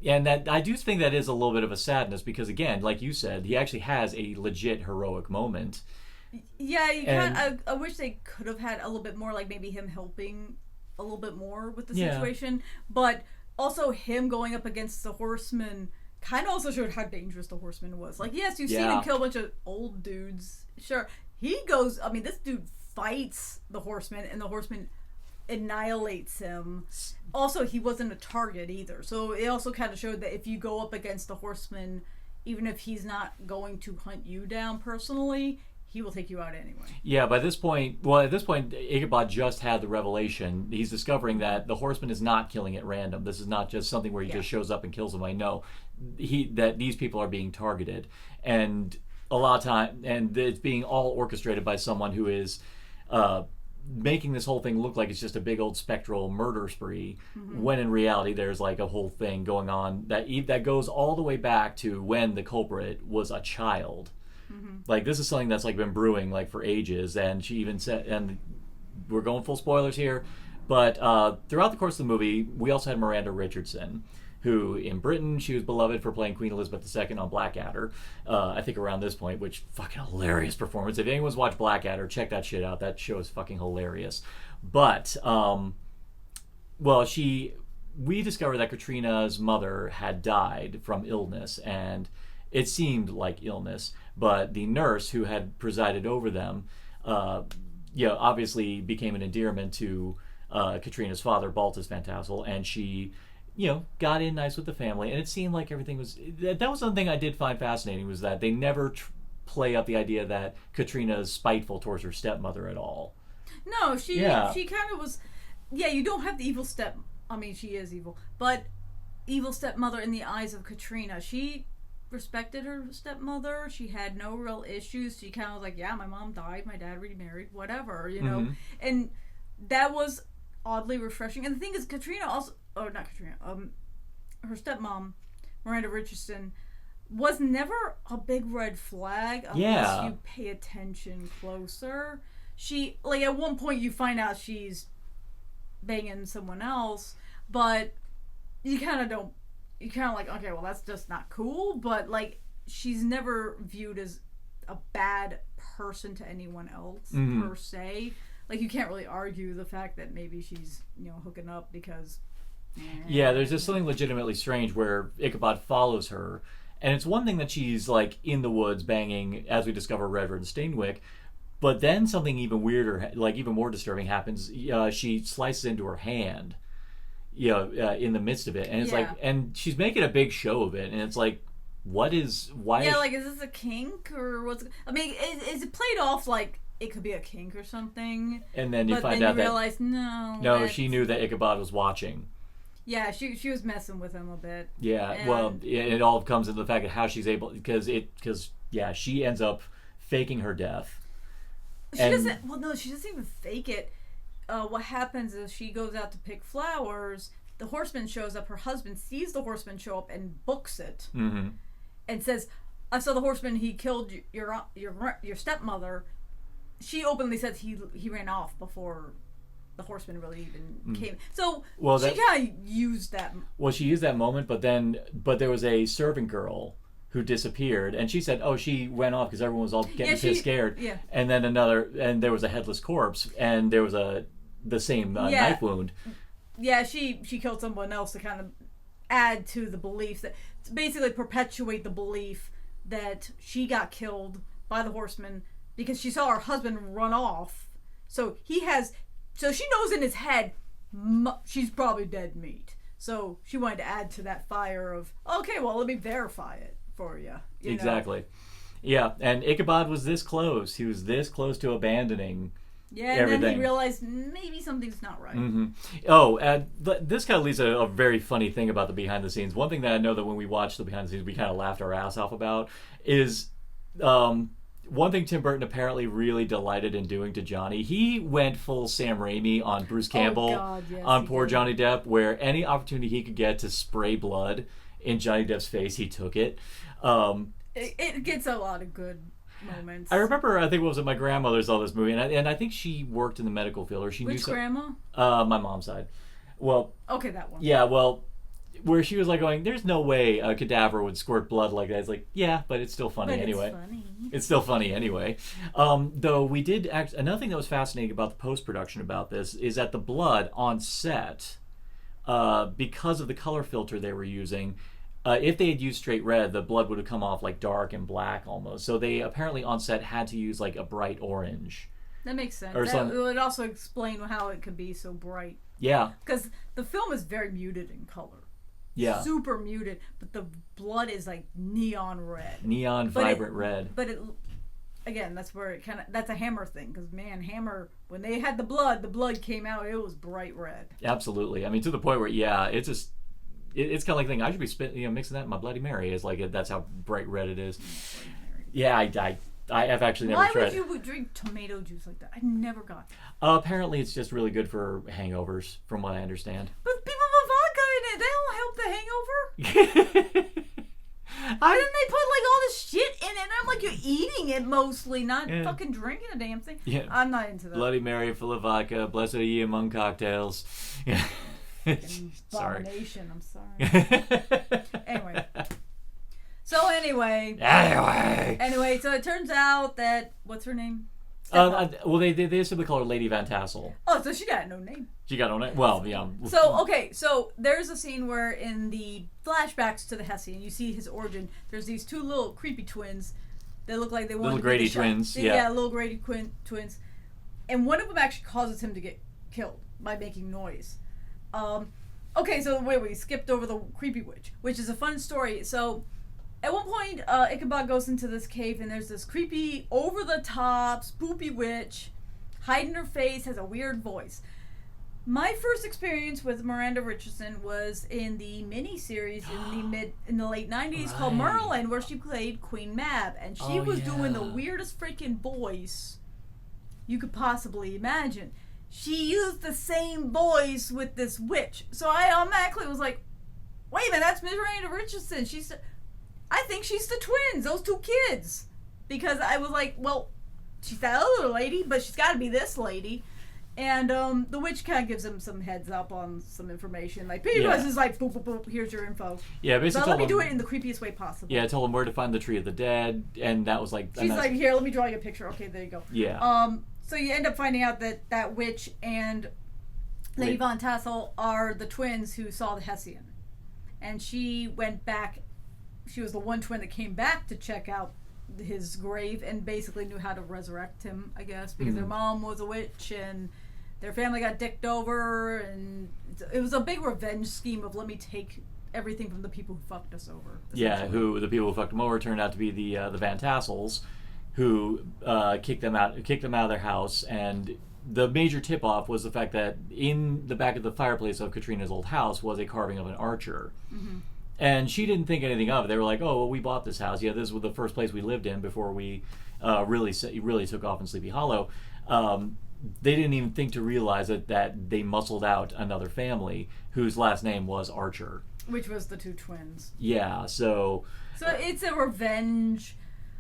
And that I do think that is a little bit of a sadness because, again, like you said, he actually has a legit heroic moment. Yeah, I wish they could have had a little bit more, like maybe him helping a little bit more with the situation. But also him going up against the Horseman kind of also showed how dangerous the Horseman was. Like, yes, you've seen him kill a bunch of old dudes. Sure. He goes, I mean, this dude fights the Horseman, and the Horseman annihilates him. Also, he wasn't a target either. So it also kind of showed that if you go up against the Horseman, even if he's not going to hunt you down personally, he will take you out anyway. Yeah, by this point, Ichabod just had the revelation. He's discovering that the Horseman is not killing at random. This is not just something where he just shows up and kills them. I know that these people are being targeted, and a lot of time, and it's being all orchestrated by someone who is making this whole thing look like it's just a big old spectral murder spree, when in reality there's like a whole thing going on that goes all the way back to when the culprit was a child. Like, this is something that's like been brewing like for ages, and she even said, and we're going full spoilers here, but throughout the course of the movie, we also had Miranda Richardson, who in Britain, she was beloved for playing Queen Elizabeth II on Blackadder, I think around this point, which fucking hilarious performance. If anyone's watched Blackadder, check that shit out. That show is fucking hilarious. But, we discovered that Katrina's mother had died from illness, and it seemed like illness, but the nurse who had presided over them, obviously became an endearment to Katrina's father, Baltus Van Tassel, and she, got in nice with the family, and it seemed like everything was... That was something I did find fascinating, was that they never play up the idea that Katrina's spiteful towards her stepmother at all. No, she kind of was... Yeah, you don't have the evil I mean, she is evil, but evil stepmother in the eyes of Katrina. She respected her stepmother. She had no real issues. She kind of was like, yeah, my mom died, my dad remarried, whatever, and that was oddly refreshing. And the thing is, Katrina also, not Katrina, her stepmom, Miranda Richardson, was never a big red flag unless you pay attention closer. She, like, at one point you find out she's banging someone else, but you kind of like, okay, well, that's just not cool, but, like, she's never viewed as a bad person to anyone else, per se. Like, you can't really argue the fact that maybe she's, hooking up because... Yeah, there's just something legitimately strange where Ichabod follows her, and it's one thing that she's, like, in the woods banging, as we discover, Reverend Steinwick, but then something even weirder, like, even more disturbing happens. She slices into her hand. In the midst of it, and it's like, and she's making a big show of it, and it's like, why is this a kink, or what's... I mean, is it played off like it could be a kink or something? And then you find out that... realize, no, she knew that Ichabod was watching. Yeah, she was messing with him a bit. Yeah, and... it all comes into the fact of how she's able, because she ends up faking her death. She doesn't even fake it. What happens is she goes out to pick flowers. The Horseman shows up. Her husband sees the Horseman show up and books it, and says, "I saw the Horseman. He killed your stepmother." She openly says he ran off before the Horseman really even came. So she kind of used that. Well, she used that moment, but there was a servant girl who disappeared, and she said, she went off because everyone was all getting scared. Yeah. And then and there was a headless corpse, and there was the same knife wound. Yeah, she killed someone else to kind of add to the belief that, to basically perpetuate the belief that she got killed by the Horseman because she saw her husband run off. So she knows in his head she's probably dead meat. So she wanted to add to that fire of, okay, well, let me verify it for you. Exactly. Yeah, and Ichabod was this close. He was this close to abandoning and then he realized maybe something's not right. Mm-hmm. Oh, and this kind of leads to a very funny thing about the behind the scenes. One thing that I know that when we watched the behind the scenes, we kind of laughed our ass off about is one thing Tim Burton apparently really delighted in doing to Johnny. He went full Sam Raimi on Bruce Campbell, on poor Johnny Depp, where any opportunity he could get to spray blood in Johnny Depp's face, he took it. It gets a lot of good moments. I remember, I think, my grandmother saw this movie, and I think she worked in the medical field, or she Which knew grandma? My mom's side. Well, okay, that one. Yeah, well, where she was like going, there's no way a cadaver would squirt blood like that. It's like, yeah, but it's still funny anyway. It's still funny anyway. Though we did another thing that was fascinating about the post-production about this is that the blood on set, because of the color filter they were using, if they had used straight red, the blood would have come off like dark and black almost. So they apparently on set had to use like a bright orange. That makes sense. That would also explain how it could be so bright. Yeah. Because the film is very muted in color. Yeah. Super muted, but the blood is like neon red. Vibrant red. But again, that's where it that's a Hammer thing, because man, Hammer, when they had the blood came out, it was bright red. Absolutely. I mean, to the point where, it's just, it's kind of like thinking, I should be mixing that in my Bloody Mary. It's like, that's how bright red it is. Yeah, I have actually never tried. Why would you drink tomato juice like that? I never got that. Apparently, it's just really good for hangovers, from what I understand. But people put vodka in it. They don't help the hangover. And then they put like all this shit in it. And I'm like, you're eating it mostly, not fucking drinking a damn thing. Yeah. I'm not into that. Bloody Mary full of vodka. Blessed are ye among cocktails. Yeah. Abomination. I'm sorry. Anyway, so it turns out that what's her name? Well, they simply call her Lady Van Tassel. Oh, so she got no name. She got no name. Well, yeah. So there's a scene where in the flashbacks to the Hessian, you see his origin. There's these two little creepy twins. They look like they want little Grady twins. Yeah, little Grady twins, and one of them actually causes him to get killed by making noise. Okay, so we skipped over the creepy witch, which is a fun story. So at one point, Ichabod goes into this cave, and there's this creepy, over-the-top, spoopy witch, hiding her face, has a weird voice. My first experience with Miranda Richardson was in the mini-series in the late 90s called Merlin, where she played Queen Mab, and she was doing the weirdest freaking voice you could possibly imagine. She used the same voice with this witch. So I automatically was like, wait a minute, that's Miranda Richardson. I think she's the twins, those two kids. Because I was like, well, she's that other lady, but she's got to be this lady. And the witch kind of gives him some heads up on some information. Like, Pennywise is like, boop, boop, boop, here's your info. Yeah, basically. But let me do it in the creepiest way possible. Yeah, tell him where to find the Tree of the Dead. And that was like... She's like, here, let me draw you a picture. Okay, there you go. Yeah. So you end up finding out that witch and Lady Von Tassel are the twins who saw the Hessian. And she went back... She was the one twin that came back to check out his grave and basically knew how to resurrect him, I guess, because their mom was a witch and their family got dicked over, and it was a big revenge scheme of let me take everything from the people who fucked us over. Yeah, the people who fucked them over turned out to be the Van Tassels, who kicked them out of their house. And the major tip-off was the fact that in the back of the fireplace of Katrina's old house was a carving of an archer. Mm-hmm. And she didn't think anything of it. They were like, oh, well, we bought this house. Yeah, this was the first place we lived in before we really took off in Sleepy Hollow. They didn't even think to realize that they muscled out another family whose last name was Archer. Which was the two twins. Yeah, so it's a revenge,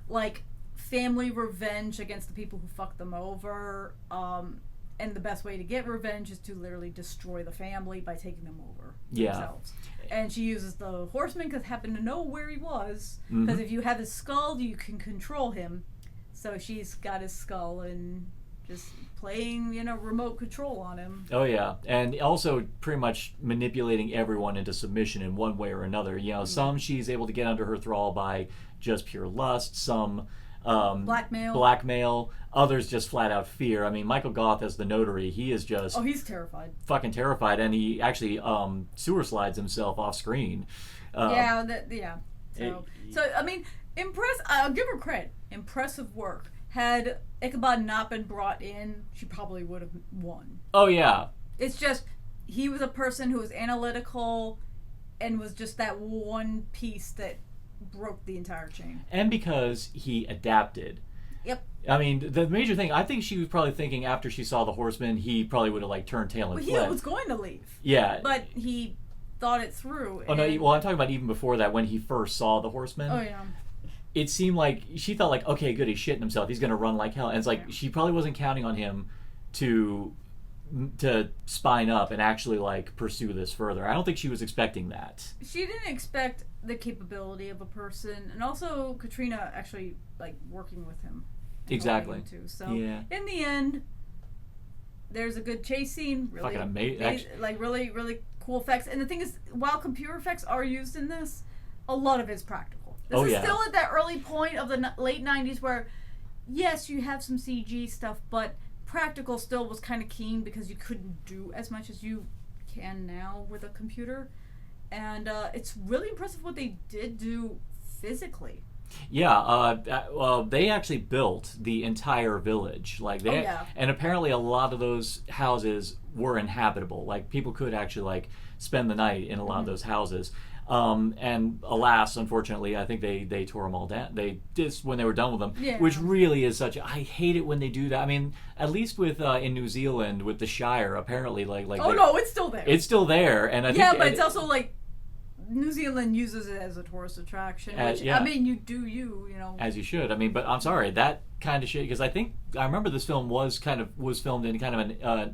like, family revenge against the people who fucked them over. And the best way to get revenge is to literally destroy the family by taking them over themselves. And she uses the horseman because happened to know where he was. Because if you have his skull, you can control him. So she's got his skull and just playing, remote control on him. Oh, yeah. And also pretty much manipulating everyone into submission in one way or another. Some she's able to get under her thrall by just pure lust. Some... blackmail. Others just flat out fear. I mean, Michael Goth as the notary, he is just... Oh, he's terrified. Fucking terrified, and he actually sewer slides himself off screen. So I mean, impressed. I'll give her credit. impressive work. Had Ichabod not been brought in, she probably would have won. Oh, yeah. It's just, he was a person who was analytical and was just that one piece that broke the entire chain. And because he adapted. Yep. I mean, the major thing, I think she was probably thinking after she saw the Horseman, he probably would have like turned tail and fled. He was going to leave. Yeah. But he thought it through. Oh, no, well, I'm talking about even before that, when he first saw the Horseman. Oh, yeah. It seemed like, she thought like, okay, good, he's shitting himself. He's going to run like hell. And it's like, she probably wasn't counting on him to spine up and actually like pursue this further. I don't think she was expecting that. She didn't expect the capability of a person, and also Katrina actually like working with him. Exactly. Too. So in the end, there's a good chase scene. Really, fucking amazing. Like really, really cool effects. And the thing is, while computer effects are used in this, a lot of it's practical. This is still at that early point of the late 90s where, yes, you have some CG stuff, but practical still was kind of keen because you couldn't do as much as you can now with a computer. And it's really impressive what they did do physically. Yeah, well, they actually built the entire village. Like and apparently a lot of those houses were inhabitable. Like people could actually like spend the night in a lot of those houses. And alas, unfortunately, I think they tore them all down. They just when they were done with them, which really is such. I hate it when they do that. I mean, at least with in New Zealand with the Shire, apparently, like oh no, it's still there. It's still there, and I think but it's also like New Zealand uses it as a tourist attraction. Which, I mean, you know, as you should. I mean, but I'm sorry, that kind of shit, because I remember this film was filmed in kind of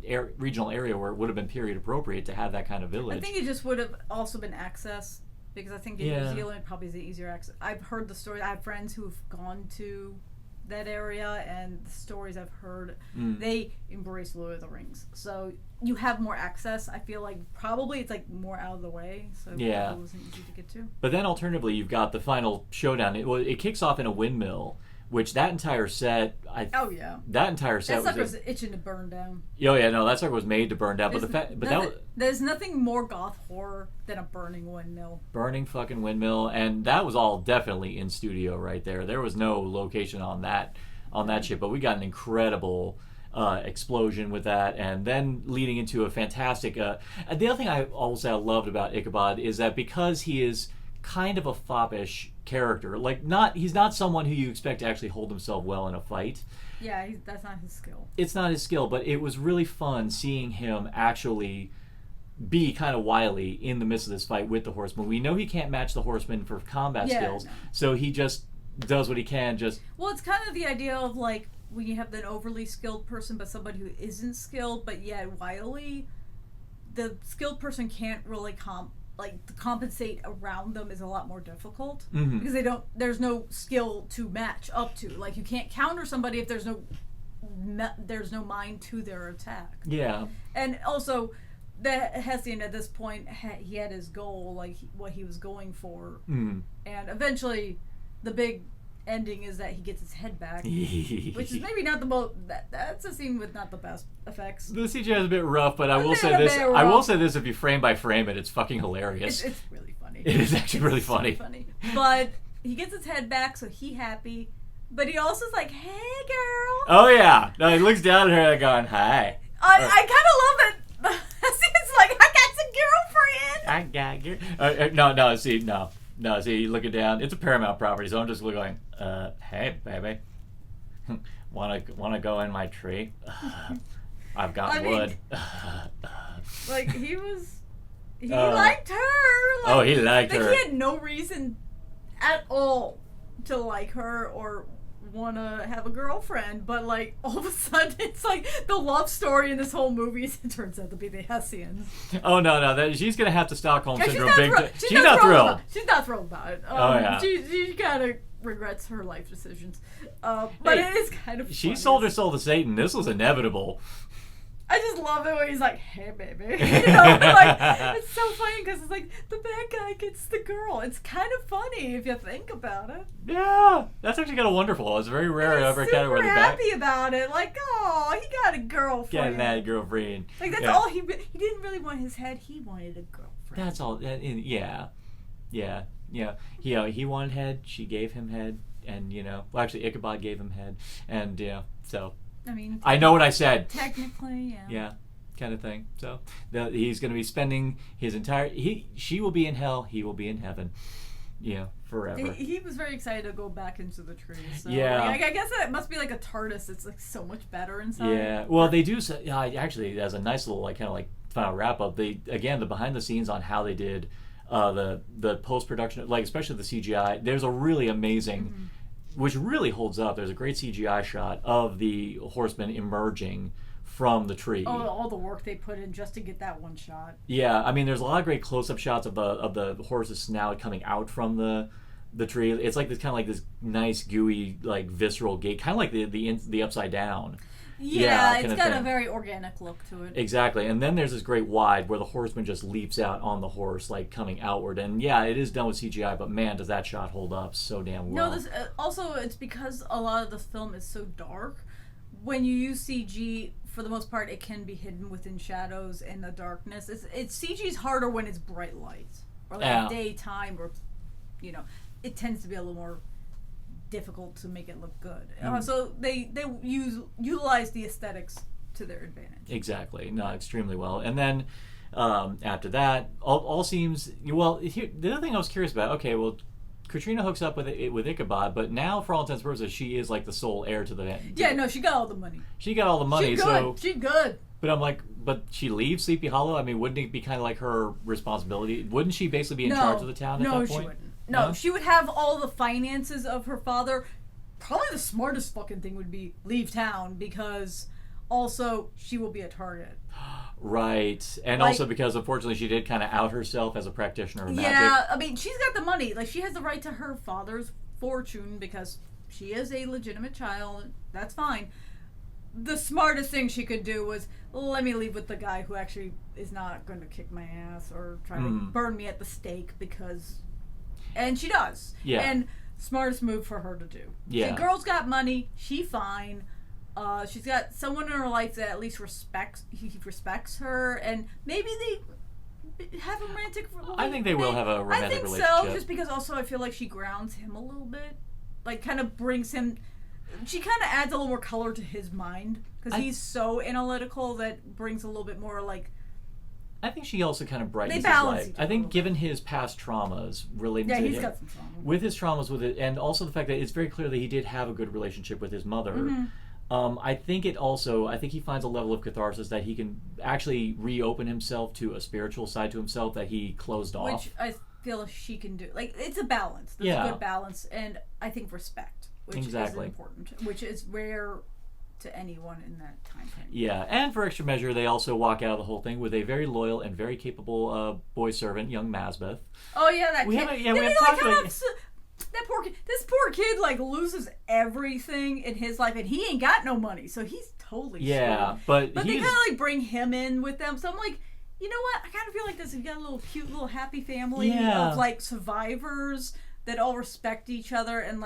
an regional area where it would have been period appropriate to have that kind of village. I think it just would have also been access. Because I think in New Zealand probably is an easier access. I've heard the story. I have friends who've gone to that area, and the stories I've heard, they embrace Lord of the Rings. So you have more access. I feel like probably it's like more out of the way, so it wasn't easy to get to. But then alternatively, you've got the final showdown. It kicks off in a windmill, which that entire set, that entire set that sucker's itching to burn down. Oh yeah, no, that sucker was made to burn down. There's nothing more goth horror than a burning windmill. Burning fucking windmill, and that was all definitely in studio right there. There was no location on that ship, but we got an incredible explosion with that, and then leading into a fantastic. The other thing I loved about Ichabod is that because he is kind of a foppish character, he's not someone who you expect to actually hold himself well in a fight. Yeah, that's not his skill. It's not his skill, but it was really fun seeing him actually be kind of wily in the midst of this fight with the Horseman. We know he can't match the Horseman for combat skills, so he just does what he can. Well, it's kind of the idea of like when you have an overly skilled person, but somebody who isn't skilled, but yet wily. The skilled person can't really compensate around them is a lot more difficult because there's no skill to match up to. Like you can't counter somebody if there's no mind to their attack. Yeah. And also the Hessian at this point he had his goal, like what he was going for, and eventually the big ending is that he gets his head back, which is maybe not the most. That's a scene with not the best effects. The CGI is a bit rough, but I will say this: I will say this: if you frame by frame it, it's fucking hilarious. It's really funny. It is actually really funny. So funny. But he gets his head back, so he happy. But he also is like, "Hey, girl." Oh yeah, no, he looks down at her going, "Hi." I kind of love that. It's like I got some girlfriend. No, see, looking down. It's a Paramount property, so I'm just going, hey, baby, wanna go in my tree? I've got wood. Like he liked her. He liked her. He had no reason at all to like her or want to have a girlfriend, but like all of a sudden it's like the love story in this whole movie turns out to be the Hessians. Oh no, she's gonna have to Stockholm syndrome. She's not thrilled. She's not thrilled about it. She kind of regrets her life decisions, but it is kind of funny. She sold her soul to Satan. This was inevitable. I just love it when he's like, "Hey, baby," it's so funny because it's like the bad guy gets the girl. It's kind of funny if you think about it. Yeah, that's actually kind of wonderful. It's very rare to ever kind of super happy about it. Like, oh, he got a girlfriend. Got that girlfriend. Like that's all he didn't really want his head. He wanted a girlfriend. That's all. Yeah. He wanted head. She gave him head. and well, actually Ichabod gave him head, and so I mean, I know what I said. Technically, yeah. Yeah, kind of thing. So he's going to be spending his entire she will be in hell, he will be in heaven. Forever. He was very excited to go back into the tree. So, yeah. I guess it must be like a TARDIS. It's like so much better inside. Yeah. Well, they do. Actually, as a nice little kind of final wrap up, the behind the scenes on how they did the post production, especially the CGI. There's a really amazing, which really holds up. There's a great CGI shot of the horseman emerging from the tree. Oh, all the work they put in just to get that one shot. Yeah, I mean, there's a lot of great close-up shots of the horse's snout coming out from the tree. It's like this kind of like this nice gooey visceral gait, kind of like the upside down. Yeah, it's got a very organic look to it. Exactly, and then there's this great wide where the horseman just leaps out on the horse, coming outward. And yeah, it is done with CGI, but man, does that shot hold up so damn well. No, also it's because a lot of the film is so dark. When you use CG, for the most part, it can be hidden within shadows and the darkness. It's CG's harder when it's bright light or daytime, or it tends to be a little more difficult to make it look good. So they utilize the aesthetics to their advantage. Exactly, no, extremely well. And then after that, all seems well. Here, the other thing I was curious about. Okay, well, Katrina hooks up with Ichabod, but now, for all intents and purposes, she is the sole heir to the. Yeah, no, she got all the money. She got all the money, She good. But I'm but she leaves Sleepy Hollow. I mean, wouldn't it be kind of her responsibility? Wouldn't she basically be in charge of the town at that point? No, she wouldn't. No, she would have all the finances of her father. Probably the smartest fucking thing would be leave town, because also she will be a target. Right. And also because, unfortunately, she did kind of out herself as a practitioner of magic. Yeah, I mean, she's got the money. She has the right to her father's fortune because she is a legitimate child. That's fine. The smartest thing she could do was, let me leave with the guy who actually is not going to kick my ass or try to burn me at the stake, because... And she does. Yeah. And smartest move for her to do. Yeah. The girl's got money. She fine. She's got someone in her life that at least respects her, and maybe they have a romantic relationship. I think they will have a romantic relationship. I think so, just because also I feel like she grounds him a little bit. Kind of brings him... She kind of adds a little more color to his mind, because he's so analytical that brings a little bit more, I think she also kind of brightens his life. I think given his past traumas related to him. Yeah, he's got some trauma. With his traumas with it, and also the fact that it's very clear that he did have a good relationship with his mother. Mm-hmm. I think he finds a level of catharsis that he can actually reopen himself to a spiritual side to himself that he closed off. Which I feel she can do. It's a balance. There's a good balance, and I think respect, which is important, which is rare to anyone in that time frame. Yeah, and for extra measure, they also walk out of the whole thing with a very loyal and very capable boy servant, young Masbeth. Oh yeah, that kid. That poor kid. This poor kid loses everything in his life, and he ain't got no money, so he's totally screwed. But they kind of bring him in with them. So I'm like, you know what? I kind of feel like this. You got a little cute, little happy family of survivors that all respect each other and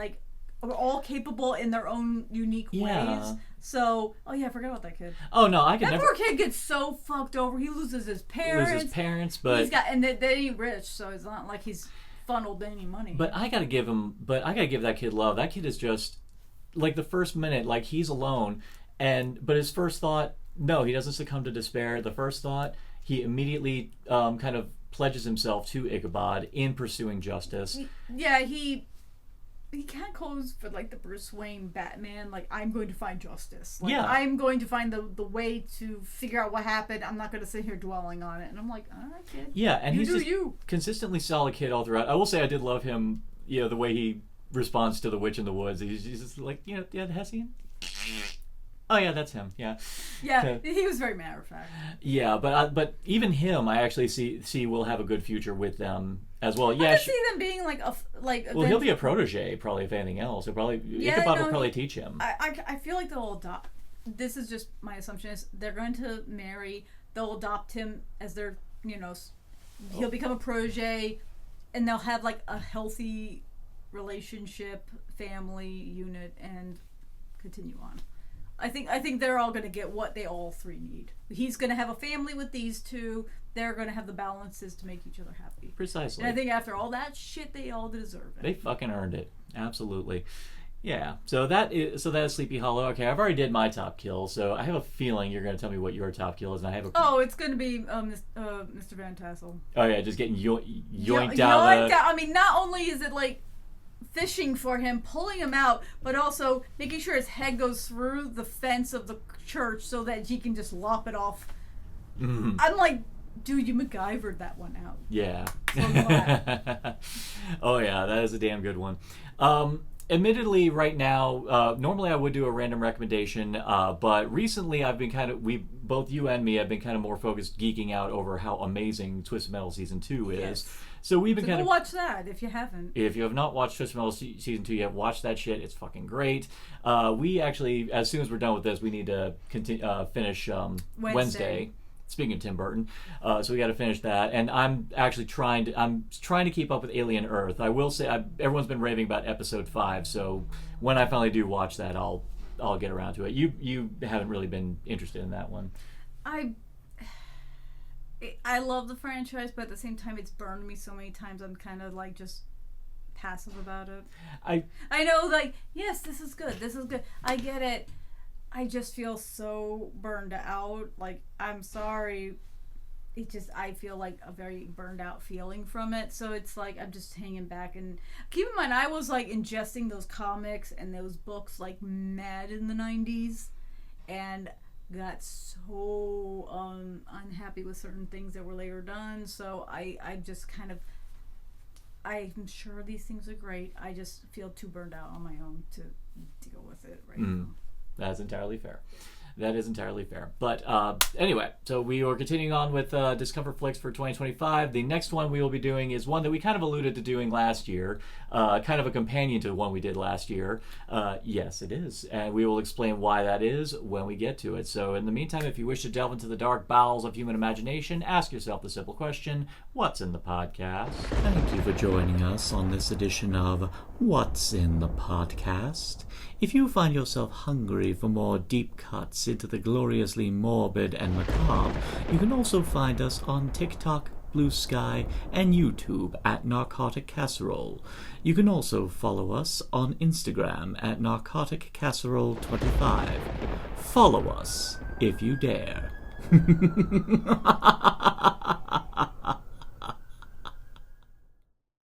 are all capable in their own unique ways. So, I forgot about that kid. Oh no, that poor kid gets so fucked over. He loses his parents. But he's got, and they ain't rich, so it's not like he's funneled any money. But I gotta give that kid love. That kid is just the first minute, he's alone, but his first thought, no, he doesn't succumb to despair. The first thought, he immediately kind of pledges himself to Ichabod in pursuing justice. He kind of goes for the Bruce Wayne Batman, I'm going to find justice. I'm going to find the way to figure out what happened. I'm not going to sit here dwelling on it. And I'm like, all right, kid. Yeah, and he's just consistently solid kid all throughout. I will say I did love him, the way he responds to the witch in the woods. He's just the Hessian. Oh yeah, that's him. Yeah. Yeah, he was very matter of fact. Yeah, but even him, I actually see will have a good future with them as well. Yeah, I can see them being well, he'll be a protege probably, if anything else. Ichabod will probably teach him. I feel like they'll adopt. This is just my assumption, is they're going to marry. They'll adopt him as their he'll become a protege, and they'll have a healthy relationship, family unit, and continue on. I think they're all going to get what they all three need. He's going to have a family with these two. they're going to have the balances to make each other happy. Precisely. And I think after all that shit, they all deserve it. They fucking earned it. Absolutely. Yeah. So that is Sleepy Hollow. Okay, I've already did my top kill, so I have a feeling you're going to tell me what your top kill is, and I have a... Oh, it's going to be Mr. Van Tassel. Oh yeah, just getting yoinked out. I mean, not only is it like fishing for him, pulling him out, but also making sure his head goes through the fence of the church so that he can just lop it off. Mm-hmm. I'm like, dude, you MacGyvered that one out. Yeah. So glad. Oh yeah, that is a damn good one. Admittedly, right now, normally I would do a random recommendation, but recently I've been both you and me have been kind of more focused geeking out over how amazing Twisted Metal Season 2 is. Yes. So we've been go watch that if you haven't. If you have not watched Twisted Metal Season 2 yet, watch that shit. It's fucking great. We actually, as soon as we're done with this, we need to finish Wednesday. Speaking of Tim Burton, so we got to finish that, and I'm actually trying to keep up with Alien Earth. I will say everyone's been raving about episode 5, so when I finally do watch that, I'll get around to it. You haven't really been interested in that one. I love the franchise, but at the same time, it's burned me so many times. I'm kind of like just passive about it. I know, like, yes, this is good. I get it. I just feel so burned out. Like, I'm sorry. I feel like a very burned out feeling from it. So it's like I'm just hanging back. And keep in mind, I was like ingesting those comics and those books like mad in the 90s. And got so unhappy with certain things that were later done. So I just kind of... I'm sure these things are great. I just feel too burned out on my own to deal with it right now. That's entirely fair. That is entirely fair. But anyway, so we are continuing on with Discomfort Flicks for 2025. The next one we will be doing is one that we kind of alluded to doing last year, kind of a companion to the one we did last year. Yes, it is. And we will explain why that is when we get to it. So in the meantime, if you wish to delve into the dark bowels of human imagination, ask yourself the simple question, what's in the podcast? Thank you for joining us on this edition of What's in the Podcast. If you find yourself hungry for more deep cuts into the gloriously morbid and macabre, you can also find us on TikTok, Blue Sky, and YouTube at Narcotic Casserole. You can also follow us on Instagram at Narcotic Casserole 25. Follow us if you dare.